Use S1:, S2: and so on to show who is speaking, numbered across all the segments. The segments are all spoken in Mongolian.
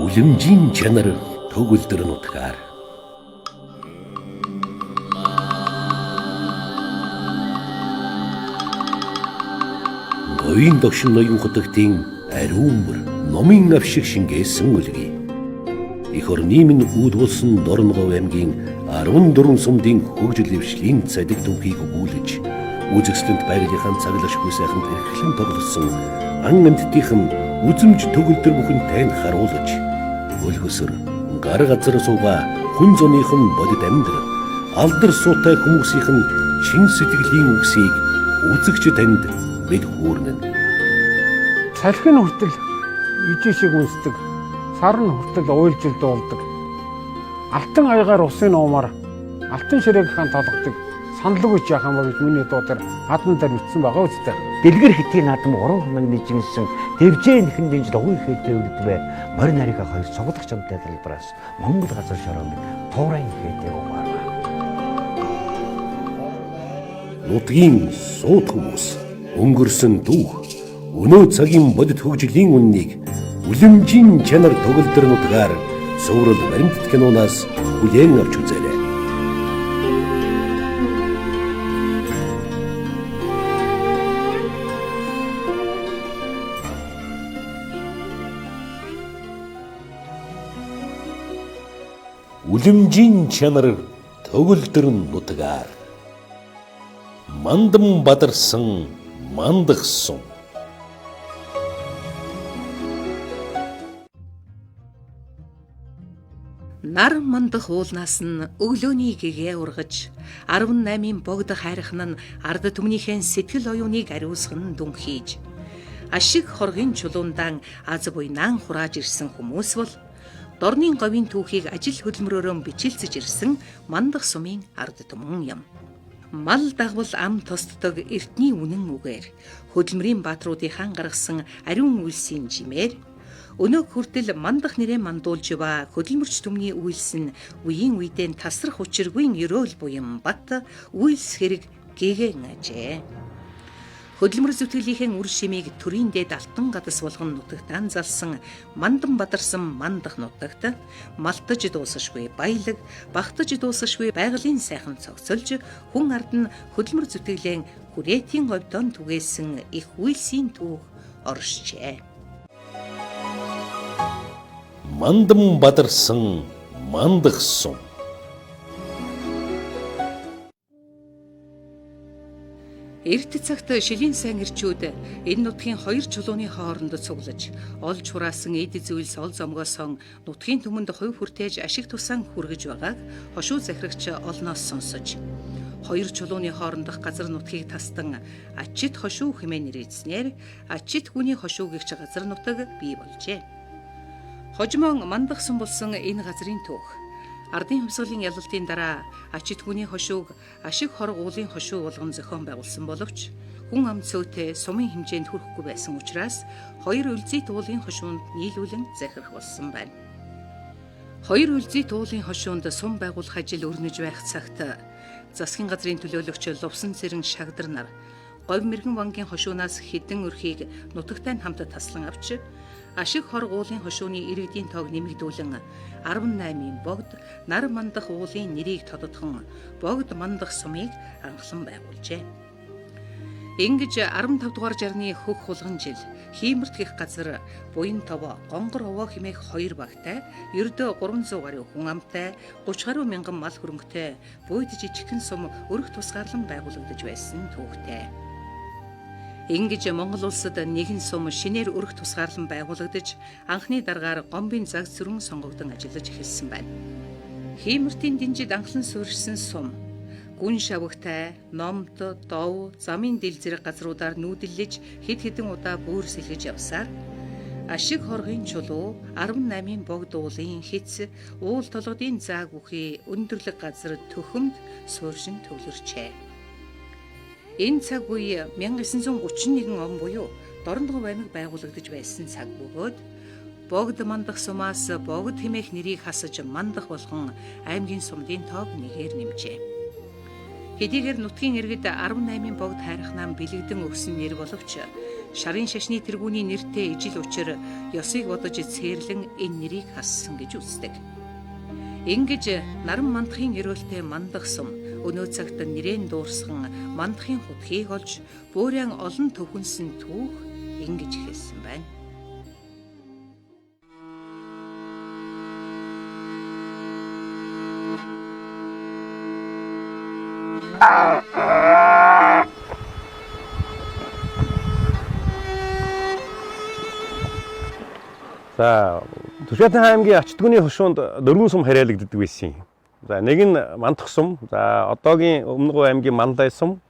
S1: үлэмжийн чанар төгөлдөр нутгаар. Ноён догшин ноён хотогтын ариумөр номын авшиг шингээсэн үлгий. Их орны минь үүд болсон Дорногов аймгийн 14 сумдын хөгжил дэвшлийн цадиг түүхийг өгүүлж, үзэсгэлэнт байгалийнхаа цаглашгүй сайханд эрхлэн тоглосон ан амьтдынхан үзэмж төгөлдөр бүхэн танд харуулж, өлгөсөр гар газар сууга хүн зуныхан бодит амьдрал, алдар суутай хүмүүсийн чин сэтгэлийн үгсийг үзэгч танд бид хүүрнэн.
S2: Салхин хүртэл ижи шиг үнсдэг, сарн хүртэл уйлжилд болдог. Алтан аягаар усын уумаар алтан ширээгхэн толгодог. Саналгүй ч яхаа маа гэж миний дуудаар хатан дээр үтсэн байгаа үстэй.
S3: Дэлгэр хэтийн наадам 3 хоног нэжинсэн дэвжээ нэхэн дэнж лугуй хэтээ үлдвэ. Морь нарийнхаа хоёр цуглах чамтай талбараас Монгол газар шороонд туурайн хэтээ угаарва.
S1: Нутгийн сууд хүмүүс өнгөрсөн түүх өнөө цагийн бодит хөгжлийн үннийг үлэмжийн чанар төгөлдөр нутгаар цуврал баримтат киноноос бүлээн авч үзээрэй. Үлэмжийн чанар төгөлдөр нутгаар. Мандан бадарсан Мандах сум.
S4: Нар мандах уулнаас нь өглөөний гэгээ ургаж 18-ийн богд хайрхан нь ард түмнийхэн сэтгэл оюуныг ариусган дүн хийж ашиг хоргийн чулуундан аз буйнаан хурааж ирсэн хүмүүс бол Дорны говийн түүхийг ажил хөдөлмөрөөр бичилцэж ирсэн Мандах сумын ард түмэн юм. Мал дагвал ам тусддаг эртний үнэн үгээр хөдөлмөрийн баатруудын гаргасан ариун үйлсийн жимээр өнөө хүртэл Мандах нэрээ мандуулж ба хөдөлмөрч түмний үйлс нь үеийн үедээ тасрах учиргүй ерөөл буян бат үйлс хэрэг гээгэн ажээ. Хөдөлмөр зүтгэлийнхэн үр шимийг төрийн дэд алтан гадас болгон нутагтаан залсан Мандан бадарсан Мандах нутагт малтаж дуусашгүй баялаг, багтаж дуусашгүй байгалийн сайхан цогцолж хүн ард нь хөдөлмөр зүтгэлэн хүрээтийн говьдон түгээсэн их үйлсийн түүх оршжээ.
S1: Мандан бадарсан Мандах сум.
S4: Эрт цагт шилийн сайн ирчүүд энэ нутгийн хоёр чулууны хооронд цуглаж, олж хураасан эд зүйлс ол зомгоосон нутгийн түмэнд хувь хүртээж ашиг тусаан хүргэж байгааг хошуу захирагч олноос сонсож, хоёр чулууны хоорондох газар нутгийг тастан ачит хошуу хэмээн нэрийдснээр ачит хүний хошуу гэгч газар нутаг бий болжээ. Хожимон Мандах сум болсон энэ газрын түүх ардын хувьсгалын ялалтын дараа ачит хүний хошууг ашиг хор уулын хошуу болгон зохион байгуулсан боловч хүн ам цөөтэй сумын хэмжээнд хүрэхгүй байсан учраас хоёр үлзий туулын хошуунд нийлүүлэн захирах болсон байна. Хоёр үлзий туулын хошуунд сум байгуулах ажил өрнөж байх цагт засгийн газрын төлөөлөгч Лувсан цэрэн шагдар нар говь мэргэн бангийн хошуунаас хэдэн өрхийг нутагтай хамт таслан авч ашиг хор уулын хошууны иргэдийн тоог нэмэгдүүлэн 18-ийн богд нар Мандах уулын нэрийг тодотхон богд Мандах сумыг анхлан байгуулжээ. Ингэж 15 дугаар жарны хөх хулган жил Хиймэрт гэх газар буян товоо гонгор овоо хэмээх хоёр багтай ердөө 300 гаруй хүн амтай 30 гаруй мянган мал хөрөнгөтэй бույд жижигхэн сум өрх тусгаарлан байгуулагдаж байсан түүхтэй. Ингэж Монгол улсад нэгэн сум шинээр өрх тусгаарлан байгуулагдаж анхны дараагаар гомбын цаг зүрэн сонгогдсон ажиллаж эхэлсэн байна. Хиймэртийн дэнжид анхлан суурьшсан сум гүн шавагтай, номт, дов, замын дил зэрэг газруудаар нүүдэлж хэд хэдэн удаа бөөр сэлгэж явсаар ашиг хоргийн чулуу 18-ийн богд уулын хэц уул толгодын зааг үхий өндөрлөг газар төхөмд сууршин төвлөрчээ. Энэ цаг үе 1931 он буюу Дорногов аймаг байгуулагдаж байсан цаг бөгөөд богд Мандах сумаас богд хэмээх нэрийг хасаж Мандах болгон аймгийн сумдын тоог нэгээр нэмжээ. Хэдийгээр нутгийн иргэд 18-ийн богд хайрхнаа бэлэгдэн өгсөн нэр боловч Шарын шашны тэргүүний нэртэй ижил учир ёсыг бодож цээрлэн энэ нэрийг хассан гэж үздэг. Ингэж наран мандахын өрөөлтэй мандах сум өнөө цагт нэрэн дуурсган мандахын хутгийг олж буурян олон төвхөнсөн түүх ингэж хэлсэн байна.
S5: За Түшээдэн аймгийн Ачтгүний хошуунд 4 сум хариалагддаг байсан юм. За нэг нь Мандах сум, за одоогийн Өмнөгов аймгийн Мандан сум,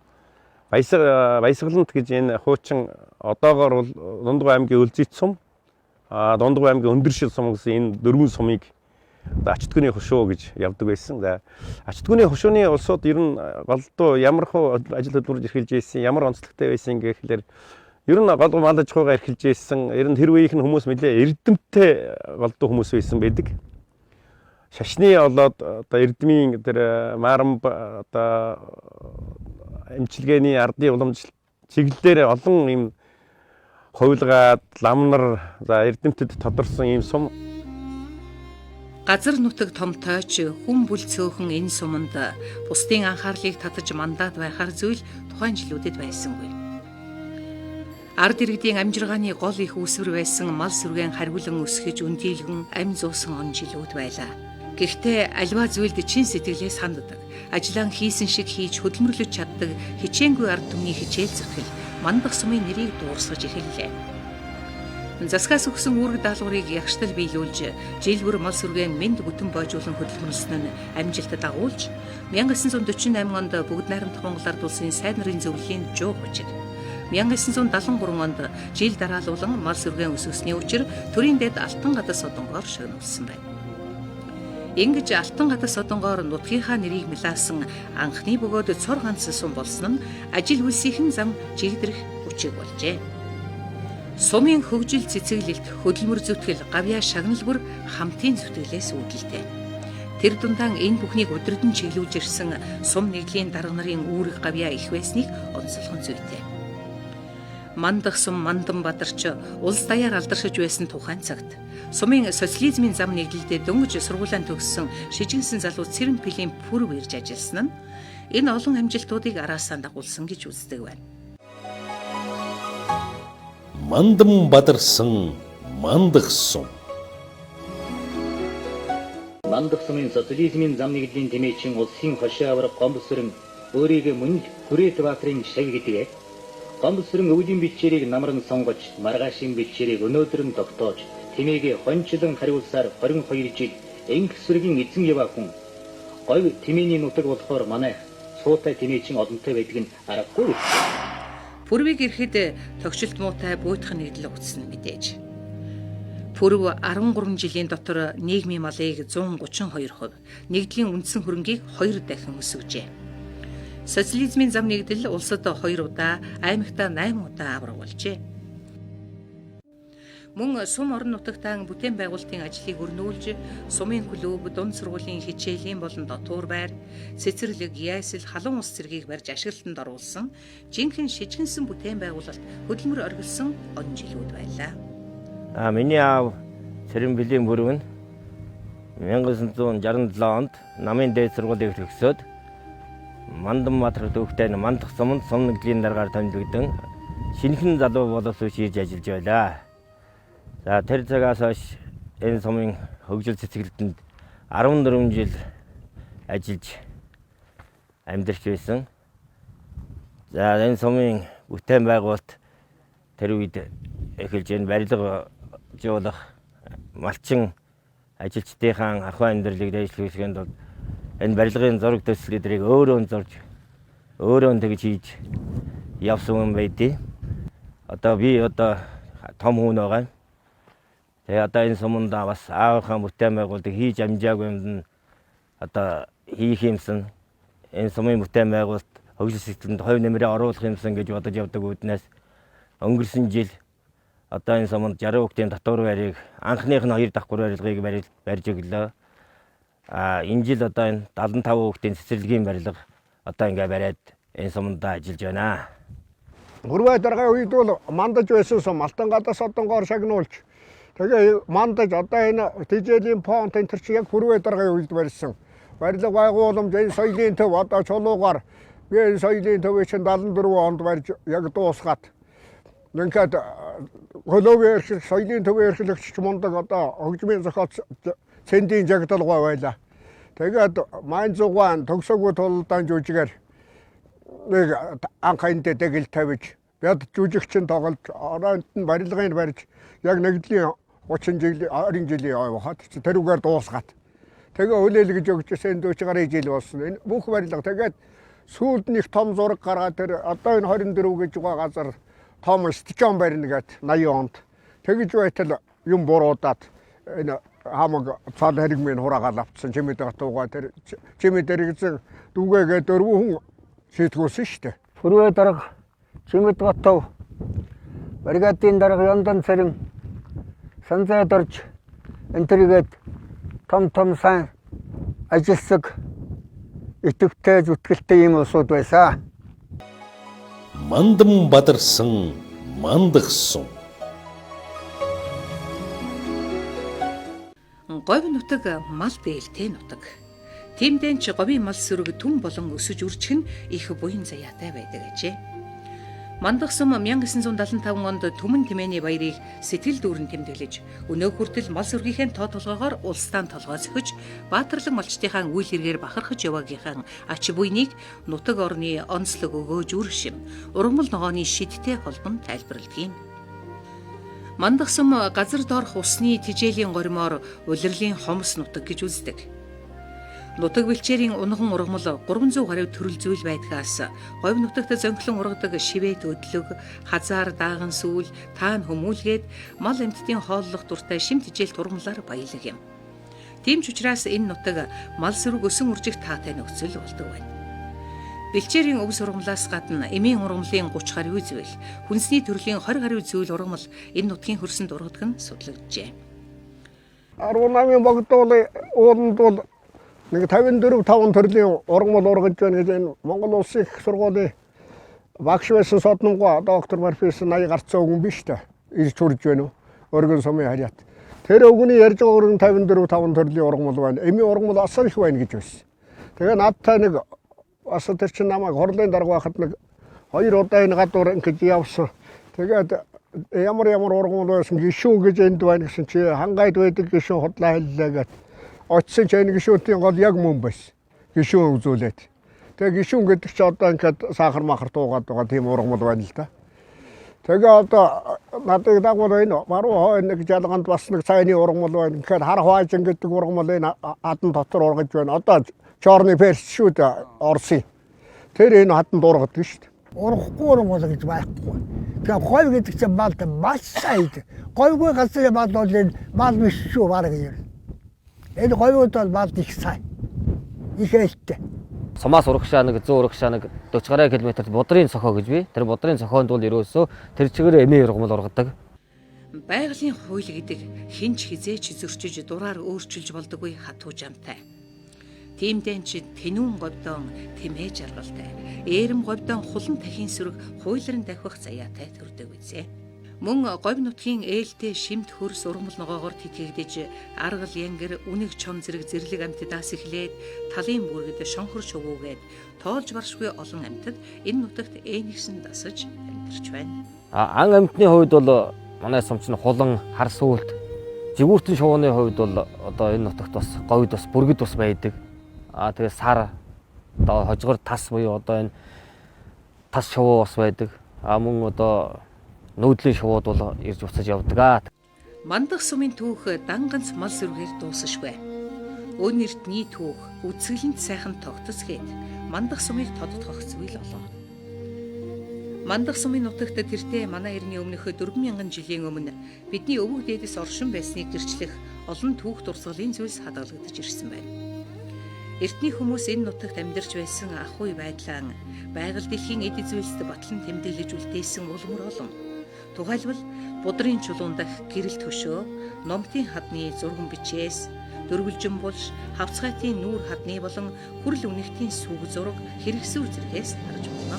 S5: Баясгалант гэж энэ хуучин одоогоор бол Дундгов аймгийн Өлзийт сум, Дундгов аймгийн Өндөршил сум гэсэн энэ 4 сумыг Ачтгүний хошуу гэж явдаг байсан. За Ачтгүний хошууны улсууд ер нь голдуу ямар хөө ажил хөдөлмөрөж эрхэлж ирсэн, ямар онцлогтой байсан гэхлээр ер нь голдуу мандаж хуугаа эрхэлж ирсэн. Ер нь тэр үеийнх нь хүмүүс нэлээ эрдэмтэй голдуу хүмүүс байсан байдаг. Шашны болоод одоо эрдмийн тэр маарам одоо эмчилгээний ардын уламжлалт чиглэлээр олон юм хувилгаад ламнар за эрдэмтэд тодорсон юм сум.
S4: Газар нутаг томтойч хүн бүл цөөхөн энэ суманд бусдын анхаарлыг татаж мандаад байхаар зүйл тухайн жилүүдэд байсангүй. Ард иргэдийн амжиргааны гол их үүсвэр байсан мал сүргэн харгуулан өсгөж үндийлгэн ам зуусан он жилүүд байлаа. Гэхдээ альва зүйлд чин сэтгэлээс ханддаг, ажиллаан хийсэн шиг хийж хөдөлмөрлөж чаддаг хичээнгүй ард түмний хичээл зүтгэл Мандах сумын нэрийг дуурсгаж эхэллээ. Засгаас өгсөн үүрэг даалгаврыг ягштал биелүүлж, жил бүр мал сүргэн мэнд бүтэн боожуулан хөдөлмөрлсөн нь амжилтад дагуулж, 1948 онд бүгд найрамдах Монголд улсын сайн нарын зөвлөлийн жуу хүчиг. 1973 онд жил дараалуулан мал сүргэн өсөсний учир төрийн дэд алтан гадас одонгоор шагнуулсан байна. Ингэж алтан гадас одонгоор нутгийнхаа нэрийг мэлаасан анхны бөгөөд цор ганц сум болсон нь ажил үйлсийн зам жигдрэх хүчиг болжээ. Сумын хөгжил цэцэглэлт, хөдөлмөр зүтгэл, гавьяа шагнал бүр хамтын зүтгэлээс үүдэлтэй. Тэр дундаа энэ бүхнийг өдөрдөн чиглүүлж ирсэн сум нэгдлийн дарга нарын үүрэг гавьяа их байсныг онцлох зүйтэй. Мандах сум Мандан бадарч улс даяар алдаршиж байсан тухайн цагт сумын социализмын зам нэгдэлдээ дөнгөж сургуулиан төгссөн шижигсэн залуу Цэрэн Пилийн пүрв ирж ажилласан нь энэ олон амжилтуудыг араасаа дагуулсан гэж үздэг байна.
S1: Мандан бадарсан Мандах сум.
S6: Мандах сумын социализмын зам нэгдлийн тэмээчин улсын хошоо аврах гомбосрон өөрийгөө мөн хүрээт баатрын шав гэдгээ. Гомбосрон өвлийн бичээрийг намран сонгож, маргаашийн бичээрийг өнөөдөр нь тогтоож, тэмээгээ хончлон хариулсаар 22 жил энх сүргийн эзэн яваа хүн. Говь тэмээний нутаг болохоор манай суутай тэмээчин олонтой байдаг нь аргагүй.
S4: Пүрвийг ирэхэд тогшилт муутай буйтах нэгдэл утсан мэдээж. Пүрв 13 жилийн дотор нийгмийн малыг 132%, нэгдлийн үндсэн хөрөнгийг 2 дахин өсгөжээ. Социализмын зам нэгдэл улсад 2 удаа, аймагтаа 8 удаа авраг болжээ. Мөн сум орон нутагтаа бүтээн байгуулалтын ажлыг өрнүүлж, сумын клуб, дунд сургуулийн хичээлийн болон дотуур байр, цэцэрлэг, яйсэл, халуун ус цэргийг барьж ашиглалтанд оруулсан, жинхэнэ шижгэнсэн бүтээн байгуулалт хөдөлмөр оргилсон он жилүүд байлаа.
S3: Миний аав Цэрэн Пилийн пүрв нь 1967 онд намын дээд сургуулийг төгсөөд Мандан бадрах төвхтэй Мандах суманд сум нэгдлийн даргаар томилогдсон шинэхэн залуу боловс үеж ирж ажиллаж байлаа. За тэр цагаас хойш энэ сумын хөгжил цэцэглэлтэнд 14 жил ажиллаж амьдарч байсан. За энэ сумын бүтээн байгуулалт тэр үед эхэлж энэ барилга жуулах малчин ажилчдынхаа ахуйн амьдралыг дэвшлүүлэхэд бол энэ барилгын зураг төслүүдийг өөрөө зурж өөрөө тэгж хийж явсан юм байдیں۔ Одоо би том хүн байгаа. Тэгээ одоо энэ суманд бас аавынхаа бүтээн байгуулалтыг хийж амжаагүй юмд нь одоо хийх юмсан. Энэ сумын бүтээн байгуулалт хөгжил сэтгэлд хувь нэмрээ оруулах юмсан гэж бодож явдаг үүднээс өнгөрсөн жил одоо энэ суманд 60 хүүхдийн татвар байрыг анхных нь 2 давхар барилгыг барьж өглөө. Энэ жил одоо энэ 75 хүүхдийн цэцэрлэгийн барилга одоо ингээ бариад энэ суманд ажиллаж байна.
S7: Хүрвээ дараагийн үед бол мандаж байсан сум алтан гадаас одонгоор шагнуулж. Тэгээ мандаж одоо энэ тижээлийн фонд энэ төр чи яг хүрвээ дараагийн үед барьсан. Барилга байгууламж энэ соёлын төв одоо чулуугаар би энэ соёлын төвийг чинь 74 онд барьж яг дуусгаад. Ингээд хөлөөгийн эрхлэг соёлын төвийн эрхлэгч Мандаг одоо хөгжмийн зохиолч цэндийн жагдалгаа байлаа. Тэгээд маань зугаан төгсөөгүй тулдаан жүжигээр нэг анхайнтай дэглэл тавьж бяд жүжигчин тоглож оройнд нь барилгыг барьж яг нэгдлийн 30 жилийн 20 жилийн явахад тэрүүгээр дуусгаад. Тэгээ хүлээлгэж өгчсэн 40 гаруй жил болсон. Энэ бүх барилга тэгээд сүүлд нэг том зураг гаргаад тэр одоо энэ 24 гэж байгаа газар том стадион барина гэд 80 онд. Тэгж байтал юм буруудаад энэ хамаг цаал хэрэг минь хураагаад авцсан чимэд гатуугаа тэр чимэд дэрэгзэн дүүгээгээ дөрвөн хүн шийтгүүлсэн шүү дээ.
S8: Хүрвээ дарга чимэд гатуу бригадын дарга Мандан цэрэн санзаад орж энтергээд том сайн ажилсаг идэвхтэй зүтгэлтэй юм усуд байсан.
S1: Мандан бадарсан Мандах сум.
S4: Говь нутаг мал дээлтэй нутаг. Тиймдээ ч говийн мал сүрэг түн болон өсөж үржих нь их буян заяатай байдаг ажээ. Мандах сум 1975 онд Түмэн Тэмээний баярыг сэтгэл дүүрэн тэмдэглэж, өнөө хүртэл мал сүргийнхээ тоо толгоогоор улсдаа толгой зөхөж, баатарлаг малчдынхаа үйл хэрэгээр бахархаж яваагийнхаа ач буйныг нутаг орны онцлог өгөөж үршим, ургамал ногооны шидтэй холбон тайлбарладаг юм. Мандах сум газар доорх усны тижээлийн горимоор улирлын хомс нутаг гэж үздэг. Нутаг бэлчээрийн унган ургамал 300 гаруй төрөл зүйл байдгаас говь нутагт зөнхлөн ургадаг шивэт өдлөг, хазаар дааган сүүл, таан хүмүүлгээд мал амьтдын хооллох дуртай шим тижээл турмалаар баялаг юм. Тийм ч учраас энэ нутаг мал сүрэг өсөн үржих таатай нөхцөл болдог байна. Бэлчээрийн өв сургамлаас гадна эмийн ургамлын 30 гаруй зүйл, хүнсний төрлийн 20 гаруй зүйл ургамал энэ нутгийн хөрсөнд ургадаг нь судлагджээ.
S7: 18-ын богдол ууланд бол нэг 54-5 төрлийн ургамал ургаж байна гэж энэ Монгол улсын их сургуулийн багш байсан Соднонгоо доктор профессор 80 гарцсан хүн биш та. Ирж хурж байна уу? Өргөн сумын харьяат. Тэр өгний ярьж байгаа 54-5 төрлийн ургамал байна. Эмийн ургамал асар их байна гэж байсан. Тэгээ надтай нэг бас тэр чинь намайг хорлын дарга байхад нэг 2 удаа энэ гадуур ингэж явсан. Тэгээд ямар ургамал байсан гişүүн гэж энд байна гэсэн чи хангайд байдаг гişүүн худлаа хэллээ гэд. Очсон ч энэ гişүүнтийн гол яг мөн байсан. Гişүүн үзүүлээд. Тэгээ гişүүн гэдэг чи одоо ингээд сахар махар туугаад байгаа тийм ургамал байна л да. Тэгээ одоо надад дагвар энэ баруун хойно нэг жалганд бас нэг цайны ургамал байна. Тэгэхээр хар хуваажин гэдэг ургамал энэ адан дотор ургаж байна. Одоо Чорны перс шүү дээ Орсын. Тэр энэ хатанд ургадаг шүү дээ.
S8: Урахгүй ургамал гэж байхгүй. Тэгээ говь гэдэг чинь малтай маш сайн. Говьгүй газрын мал бол энэ мал биш шүү бараг юм. Энэ говьуд бол мал их сайн. Их ээлтэй.
S9: Сумаас урагшаа нэг 100 урагшаа нэг 40 гаруй километрт бодрын цохоо гэж бий. Тэр бодрын цохоонд бол ерөөсөө тэр чигээр эмээ ургамал ургадаг.
S4: Байгалийн хууль гэдэг хинч хизээч зөрчиж дураар өөрчилж болдоггүй хатуу жамтай. Тиймдээ ч тэнүүн говьдон тэмээ жаргалтай, ээрэм говьдон хулан тахин сүрэг хуйлрын дахих заяатай төрдөг үзье. Мөн говь нутгийн ээлтэй шимт хөрс ургамал ногоогоор тэтгэгдэж аргал янгэр үнэг чон зэрэг зэрлэг амьтдаас эхлээд талын бүргэд шонхор шувуугээд тоолж баршгүй олон амьтад энэ нутагт ээнийгсэн дасаж амьдарч байна.
S9: Ан амьтны хувьд бол манай сумч нь хулан хар сүулт, жигүүртэн шувууны хувьд бол одоо энэ нутагт бас говьд бас бүргэд бас байдаг. Тэгээ сар одоо хожгор тас буюу одоо энэ тас шувуу бас байдаг. Мөн одоо нүүдлийн шувууд бол ирж буцаж явдаг.
S4: Мандах сумын түүх данганц мал сүргээр дуусашгүй. Өн эртний түүх үцгэлэнт сайхан тогтцгээд Мандах сумыг тодтогох зүйл олоо. Мандах сумын нутагт тэртээ манай эртний өмнөх 4000 жилийн өмнө бидний өвөг дээдэс оршин байсныг гэрчлэх олон түүх дурсгалын зүйлс хадгалагдаж ирсэн байна. Эртний хүмүүс энэ нутагт амьдарч байсан ах уй байдлаа байгаль дэлхийн эд зүйлсд батлан тэмдэглэж үлдээсэн улмөр олон. Тухайлбал будрын чулуун дах гэрэл төшөө, номтын хадны зурган бичээс, дөрвөлжин булш, хавцгайтын нүүр хадны болон хүрл үнэгтийн сүг зураг хэрэгсүр зэргээс харж болно.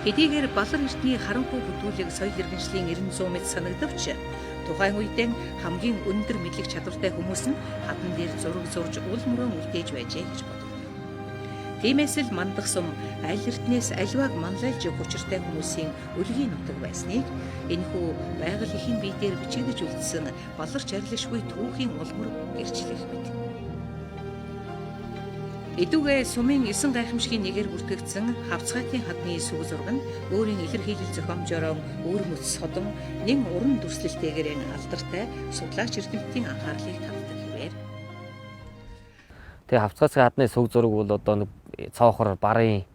S4: Хэдийгээр балар эртний харанхуй бүтүүлэг соёл иргэншлийн 900 мэд санагдавч тухайн үедээ хамгийн өндөр мэдлэг чадвартай хүмүүс нь хатан дээр зураг зурж уул мөрөө үлдээж байжээ гэж бодогдов. Тиймээс л мандах сум аль эртнээс аливааг манлайлж хүчиртэй хүмүүсийн өлгийн нутаг байсныг энэхүү байгаль эхийн бие дээр бичигдэж үлдсэн баларч арилшгүй түүхийн улмөр гэрчлэх мэт. Эдүгээ сумын 9 гайхамшигын нэгээр бүртгэгдсэн хавцгаатын хадны сүг зураг нь өөрийн илэрхийлэл зохиомжоор өөр мөц содон нэн уран дүрслэлтэйгээр алдартай судлаач эрдэмтдийн анхаарлыг татдаг хэвээр.
S9: Тэгээ хавцгаатын хадны сүг зураг бол одоо нэг цоохор барын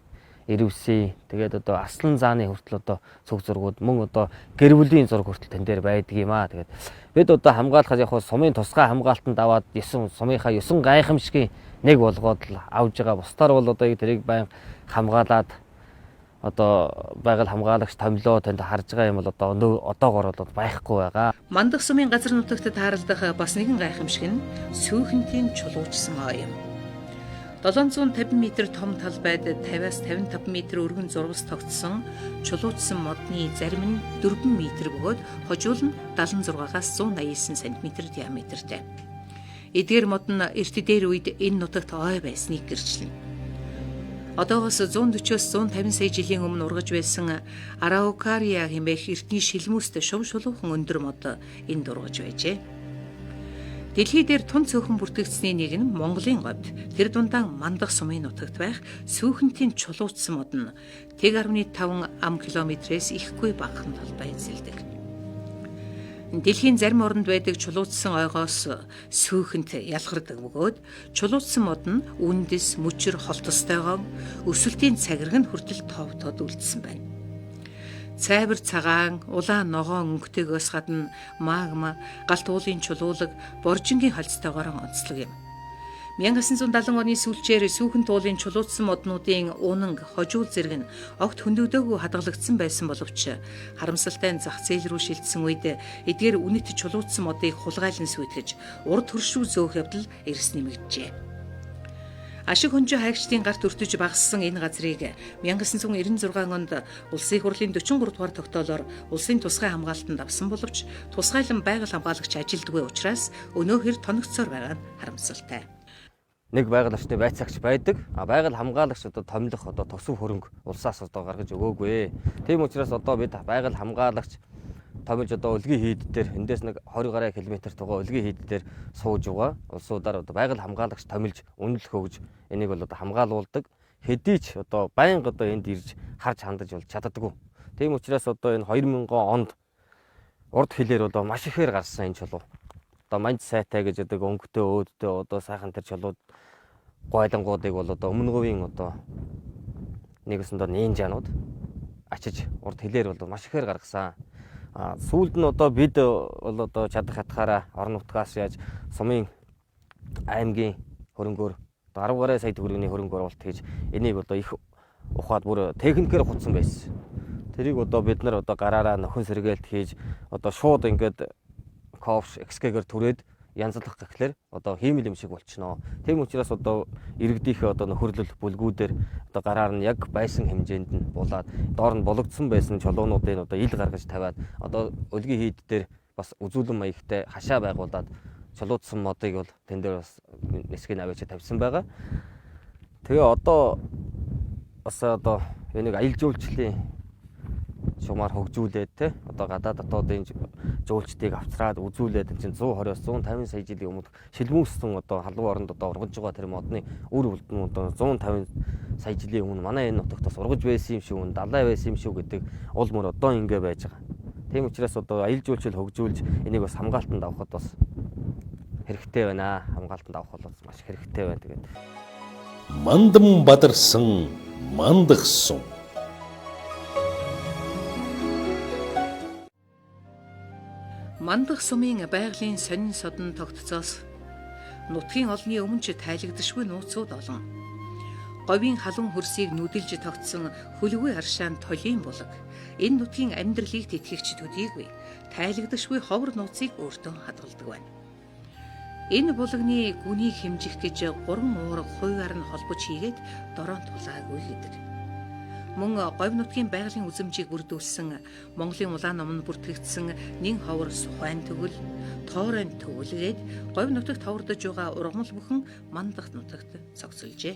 S9: ирвсээ тэгээд одоо аслан зааны хүртэл одоо сүг зургууд мөн одоо гэр бүлийн зураг хүртэл тэн дээр байдаг юм аа. Тэгээд бид одоо хамгаалахад яг сумын тусгай хамгаалтанд аваад 9 сумынхаа 9 гайхамшигын нэг болгоод л авж байгаа. Бусдаар бол одоо тэрийг байн хамгаалаад одоо байгаль хамгаалагч томилоо тэнд харж байгаа юм бол одоогоор бол байхгүй байгаа.
S4: Мандах сумын газар нутагт тааралдах бас нэгэн гайхамшиг нь сүүхэнтийн чулуужсан ой юм. 750 м том талбайд 50-аас 55 м өргөн зурвас тогтсон чулуужсан модны зарим нь 4 м бөгөөд хожуул нь 76-аас 189 см диаметртэй. Эдгээр мод нь эртдээр үед энэ нутагт ой байсныг гэрчлэнэ. Одоогоос 140-с 150 сая жилийн өмнө ургаж байсан Араукария хэмээх эртний шилмүүст шув шулуухан өндөр мод энд ургаж байжээ. Дэлхий дээр тун цөөхөн бүртгэгдсэний нэг нь Монголын говьд тэр дундаа Мандах сумын нутагт байх сүүхэнтийн чулуужсан мод нь 1.5 ам километрээс ихгүй багахан талбай эзэлдэг. Дэлхийн зарим оронд байдаг чулуужсан ойгоос сүүхэнт ялгардаг бөгөөд чулуужсан мод нь үндэс, мөчр, холтостойгоо өсөлтийн цагираг нь хүртэл тов тод үлдсэн байна. Цайвар цагаан, улаан ногоон өнгөтэйгөөс гадна магма, галт уулын чулуулаг, боржингийн холцтойгоор онцлог юм. 1970 оны сүүлчээр сүүхэнт уулын чулуужсан моднуудын унанг, хожуул зэрэг нь огт хөндөгдөөгүй хадгалагдсан байсан боловч харамсалтай нь зах зээл рүү шилжсэн үед эдгээр үнэт чулуужсан модыг хулгайлан сүйтгэж урд хөрш рүү зөөх явдал эрс нэмэгджээ. Ашиг хонжоо хайгчдын гарт өртөж багассан энэ газрыг 1996 онд улсын хурлын 43 дугаар тогтоолоор улсын тусгай хамгаалтанд авсан боловч тусгайлан байгаль хамгаалагч ажилдгүй учраас өнөөхөр тоногцоор байгаа нь харамсалтай.
S9: Нэг байгаль орчны байцаагч байдаг. Байгаль хамгаалагч одоо томилох одоо төсөв хөрөнгө улсаас одоо гаргаж өгөөгүй. Тийм учраас одоо бид байгаль хамгаалагч томилж одоо өлгийн хийд дээр эндээс нэг 20 гаруй километр тугаа өлгийн хийд дээр сууж байгаа. Улсуудаар одоо байгаль хамгаалагч томилж үнэлэх өгж энийг бол одоо хамгаалуулдаг. Хэдий ч одоо байнга одоо энд ирж харж хандаж бол чаддаггүй. Тийм учраас одоо энэ 2000 онд урд хилээр одоо маш ихээр гарсан энэ чулуу. Одоо манж сайтай гэж одоо өнгөтэй өөдтэй одоо сайхан тэр чулууд гойлонгуудыг бол одоо өмнө говийн одоо нэгэсэндээ нинжанууд ачиж урд хилээр бол маш ихээр гаргасан. Сүүлд нь одоо бид бол одоо чадах хатгаараа орон нутгаас яаж сумын аймгийн хөрөнгөөр 10 гаруй сая төгрөгийн хөрөнгө оруулалт хийж энийг одоо их ухаад бүр техникээр хутсан байсан. Тэрийг одоо бид нар одоо гараараа нөхөн сэргээлт хийж одоо шууд ингээд ковш XG-гээр түрээд янзлах гэхлээр одоо хиймэл юм шиг болчихноо. Тийм учраас одоо иргэдийнхээ одоо нөхөрлөл бүлгүүдээр одоо гараар нь яг байсан хэмжээнд нь булаад доор нь бологдсон байсан чулуунуудыг одоо ил гаргаж тавиад одоо өлгийн хийд дээр бас үзүүлэн маягтай хашаа байгуулад чулуудсан модыг бол тэн дээр бас нисгэн аваач тавьсан байгаа. Тэгээ одоо бас одоо энийг аялал жуулчлалын шумаар хөгжүүлээд те одоо гадаад дотоодын жуулчдыг авчраад үзүүлээд энэ чинь 120-с 150 сая жилийн өмнө шилмүүссэн одоо халуун оронд одоо ургаж байгаа тэр модны үр үлдэн одоо 150 сая жилийн өмнө манай энэ нутагт бас ургаж байсан юм шүү, далай байсан юм шүү гэдэг уул мөр одоо ингэ байж байгаа. Тийм учраас одоо аялал жуулчлал хөгжүүлж энийг бас хамгаалтанд авахд бас хэрэгтэй байна. Хамгаалтанд авах бол маш хэрэгтэй байна. Тэгээд
S1: Мандан бадарсан Мандах сум.
S4: Мандах сумын байгалийн сонин содон тогтцоос нутгийн олны өмнө ч тайлагдшгүй нууцуд олон. Говийн халуун хөрсийг нүдэлж тогтсон хөлгүй аршаан толийн булаг. Энэ нутгийн амьдралыг тэтгэгч төдийгүй тайлагдшгүй ховор нууцыг өөртөө хадгалдаг байна. Энэ булагны гүнийг хэмжих гэж 3 уурга хувиар нь холбож хийгээд дороонд тулаагүй гэдэг. Мөн говь нутгийн байгалийн үзмжийг бүрдүүлсэн Монголын улаан номонд бүртгэгдсэн нэн ховор сухайн төгөл, тооройн төвлгээд говь нутагт ховордож байгаа ургамал бүхэн Мандах нутагт цогцолжээ.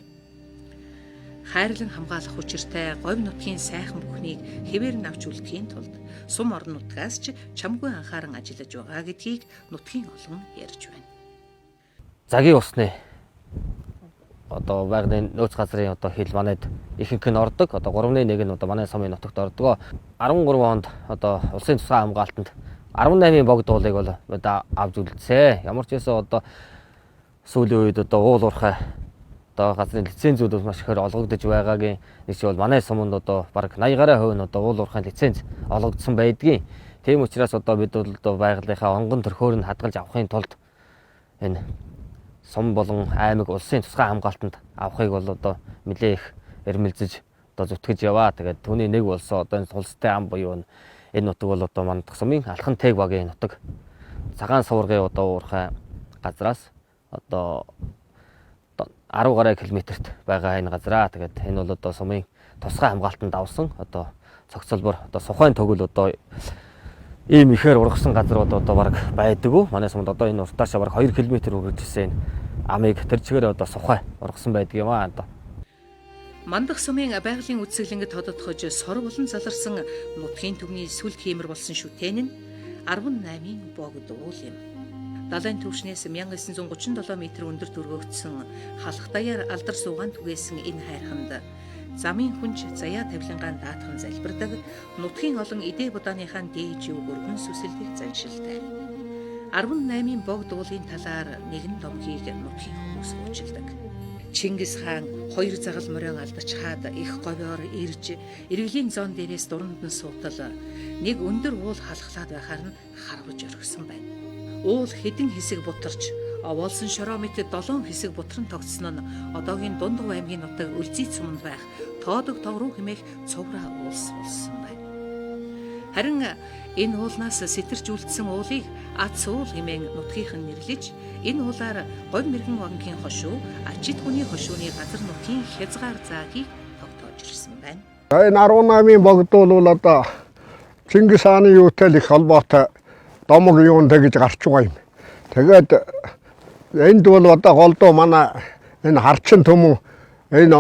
S4: Хайрлан хамгаалах учиртай говь нутгийн сайхан бүхнийг хэвээр нь авч үлдэхийн тулд сум орон нутгаас ч чамгүй анхааран ажиллаж байгаа гэдгийг нутгийн олон ярьж байна.
S9: Загийн усны одоо байгалийн нөөц газрын одоо хил манайд ихэнх нь ордог. Одоо 3-1 нь одоо манай сумын нутагт ордог. 13 онд одоо улсын тусгай хамгаалтанд 18 богд уулыг бол одоо авч үлдсэн. Ямар ч байсан одоо сүүлийн үед одоо уул уурхай одоо газрын лицензүүд маш ихээр олгогдож байгаагийн нэг чинь бол манай суманд одоо бараг 80 гаруй хувь нь одоо уул уурхайн лиценз олгогдсон байдгийн. Тийм учраас одоо бид бол одоо байгалийнхаа онгон төрхөөр нь хадгалж авахын тулд энэ сум болон аймаг улсын тусгай хамгаалтанд авахыг бол одоо нэлээх эрмэлзэж одоо зүтгэж яваа. Тэгээд түүний нэг болсон одоо энэ тулстай ам буюу энэ нутаг бол одоо Мандах сумын алхан тэг багийн нутаг. Цагаан суврагын одоо уурхай газраас одоо 10 гаруй километрт байгаа энэ газраа. Тэгээд энэ бол одоо сумын тусгай хамгаалтанд авсан одоо цогцолбор одоо сухайн төгөл одоо ийм ихээр ургасан газар одоо баг байдаггүй. Манай сумд одоо энэ уртаашаа баг 2 км үргэлжилсэн амыг тэр чигээр одоо сухай ургасан байдаг юм аа одоо.
S4: Мандах сумын байгалийн үзэсгэлэнгэд тодотгож сор болон заларсан нутгийн төвний сүл хиймэр болсон шүтэн нь 18 богд уул юм. Далайн түвшнээс 1937 м өндөр дөргөгдсөн халах даяар алдар суугаан түгээсэн энэ хайрханд замын хүнч заяа тавилангаан даатхан залбирдаг нутгийн олон идэ будааныхаа дээж юу өргөн сүсэлдэх заншилтай. 18 богд уулын талаар нэгэн домхийг нутгийн хүмүүс хуучилдаг. Чингис хаан 2 загал морин алдаж хаад их говьор ирж эргэлийн зон дээрээс дуранд нь суутал нэг өндөр уул халахлаад байхаар нь харваж орхисон байна. Уул хэдэн хэсэг бутарч овоолсон шороо мэт 7 хэсэг бутран тогтсон нь одоогийн Дундгов аймгийн нутаг Үлзий цуманд байх тоодог тов руу хэмээх цувраа уулс болсон байна. Харин энэ уулнаас сэтэрч үлдсэн уулыг Ац уул хэмээн нутгийнх нь нэрлэж энэ уулаар говь мэргэн вангийн хошуу ачид хүний хошууны газар нутгийн хязгаар заагийг тогтоож ирсэн байна.
S7: Энэ 18-ийн богдуул бол одоо Чингис хааны юутай их холбоотой домог юунтэй гэж гарч байгаа юм. Тэгээд энд бол одоо голдуу манай энэ харчин төмөн энэ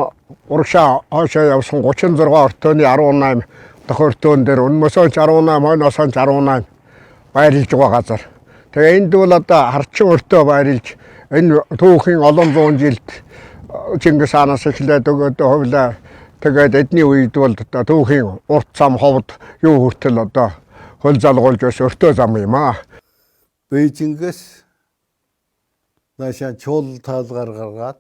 S7: урагшаа хоошоо явсан 36 өртөөний 18 дахь өртөөн дээр өнмөсөө 18 хойноос 18 байрлаж байгаа газар. Тэгээ энд бол одоо харчин өртөө байрлаж энэ түүхийн олон зуун жилд Чингис хаанаас эхлээд өгөөд хувлаа. Тэгээд эдний үед бол түүхийн урт зам ховд юу хүртэл одоо хөл залгуулж бас өртөө зам юм аа.
S10: Бээжингээс наашаа чуул таалгаар гаргаад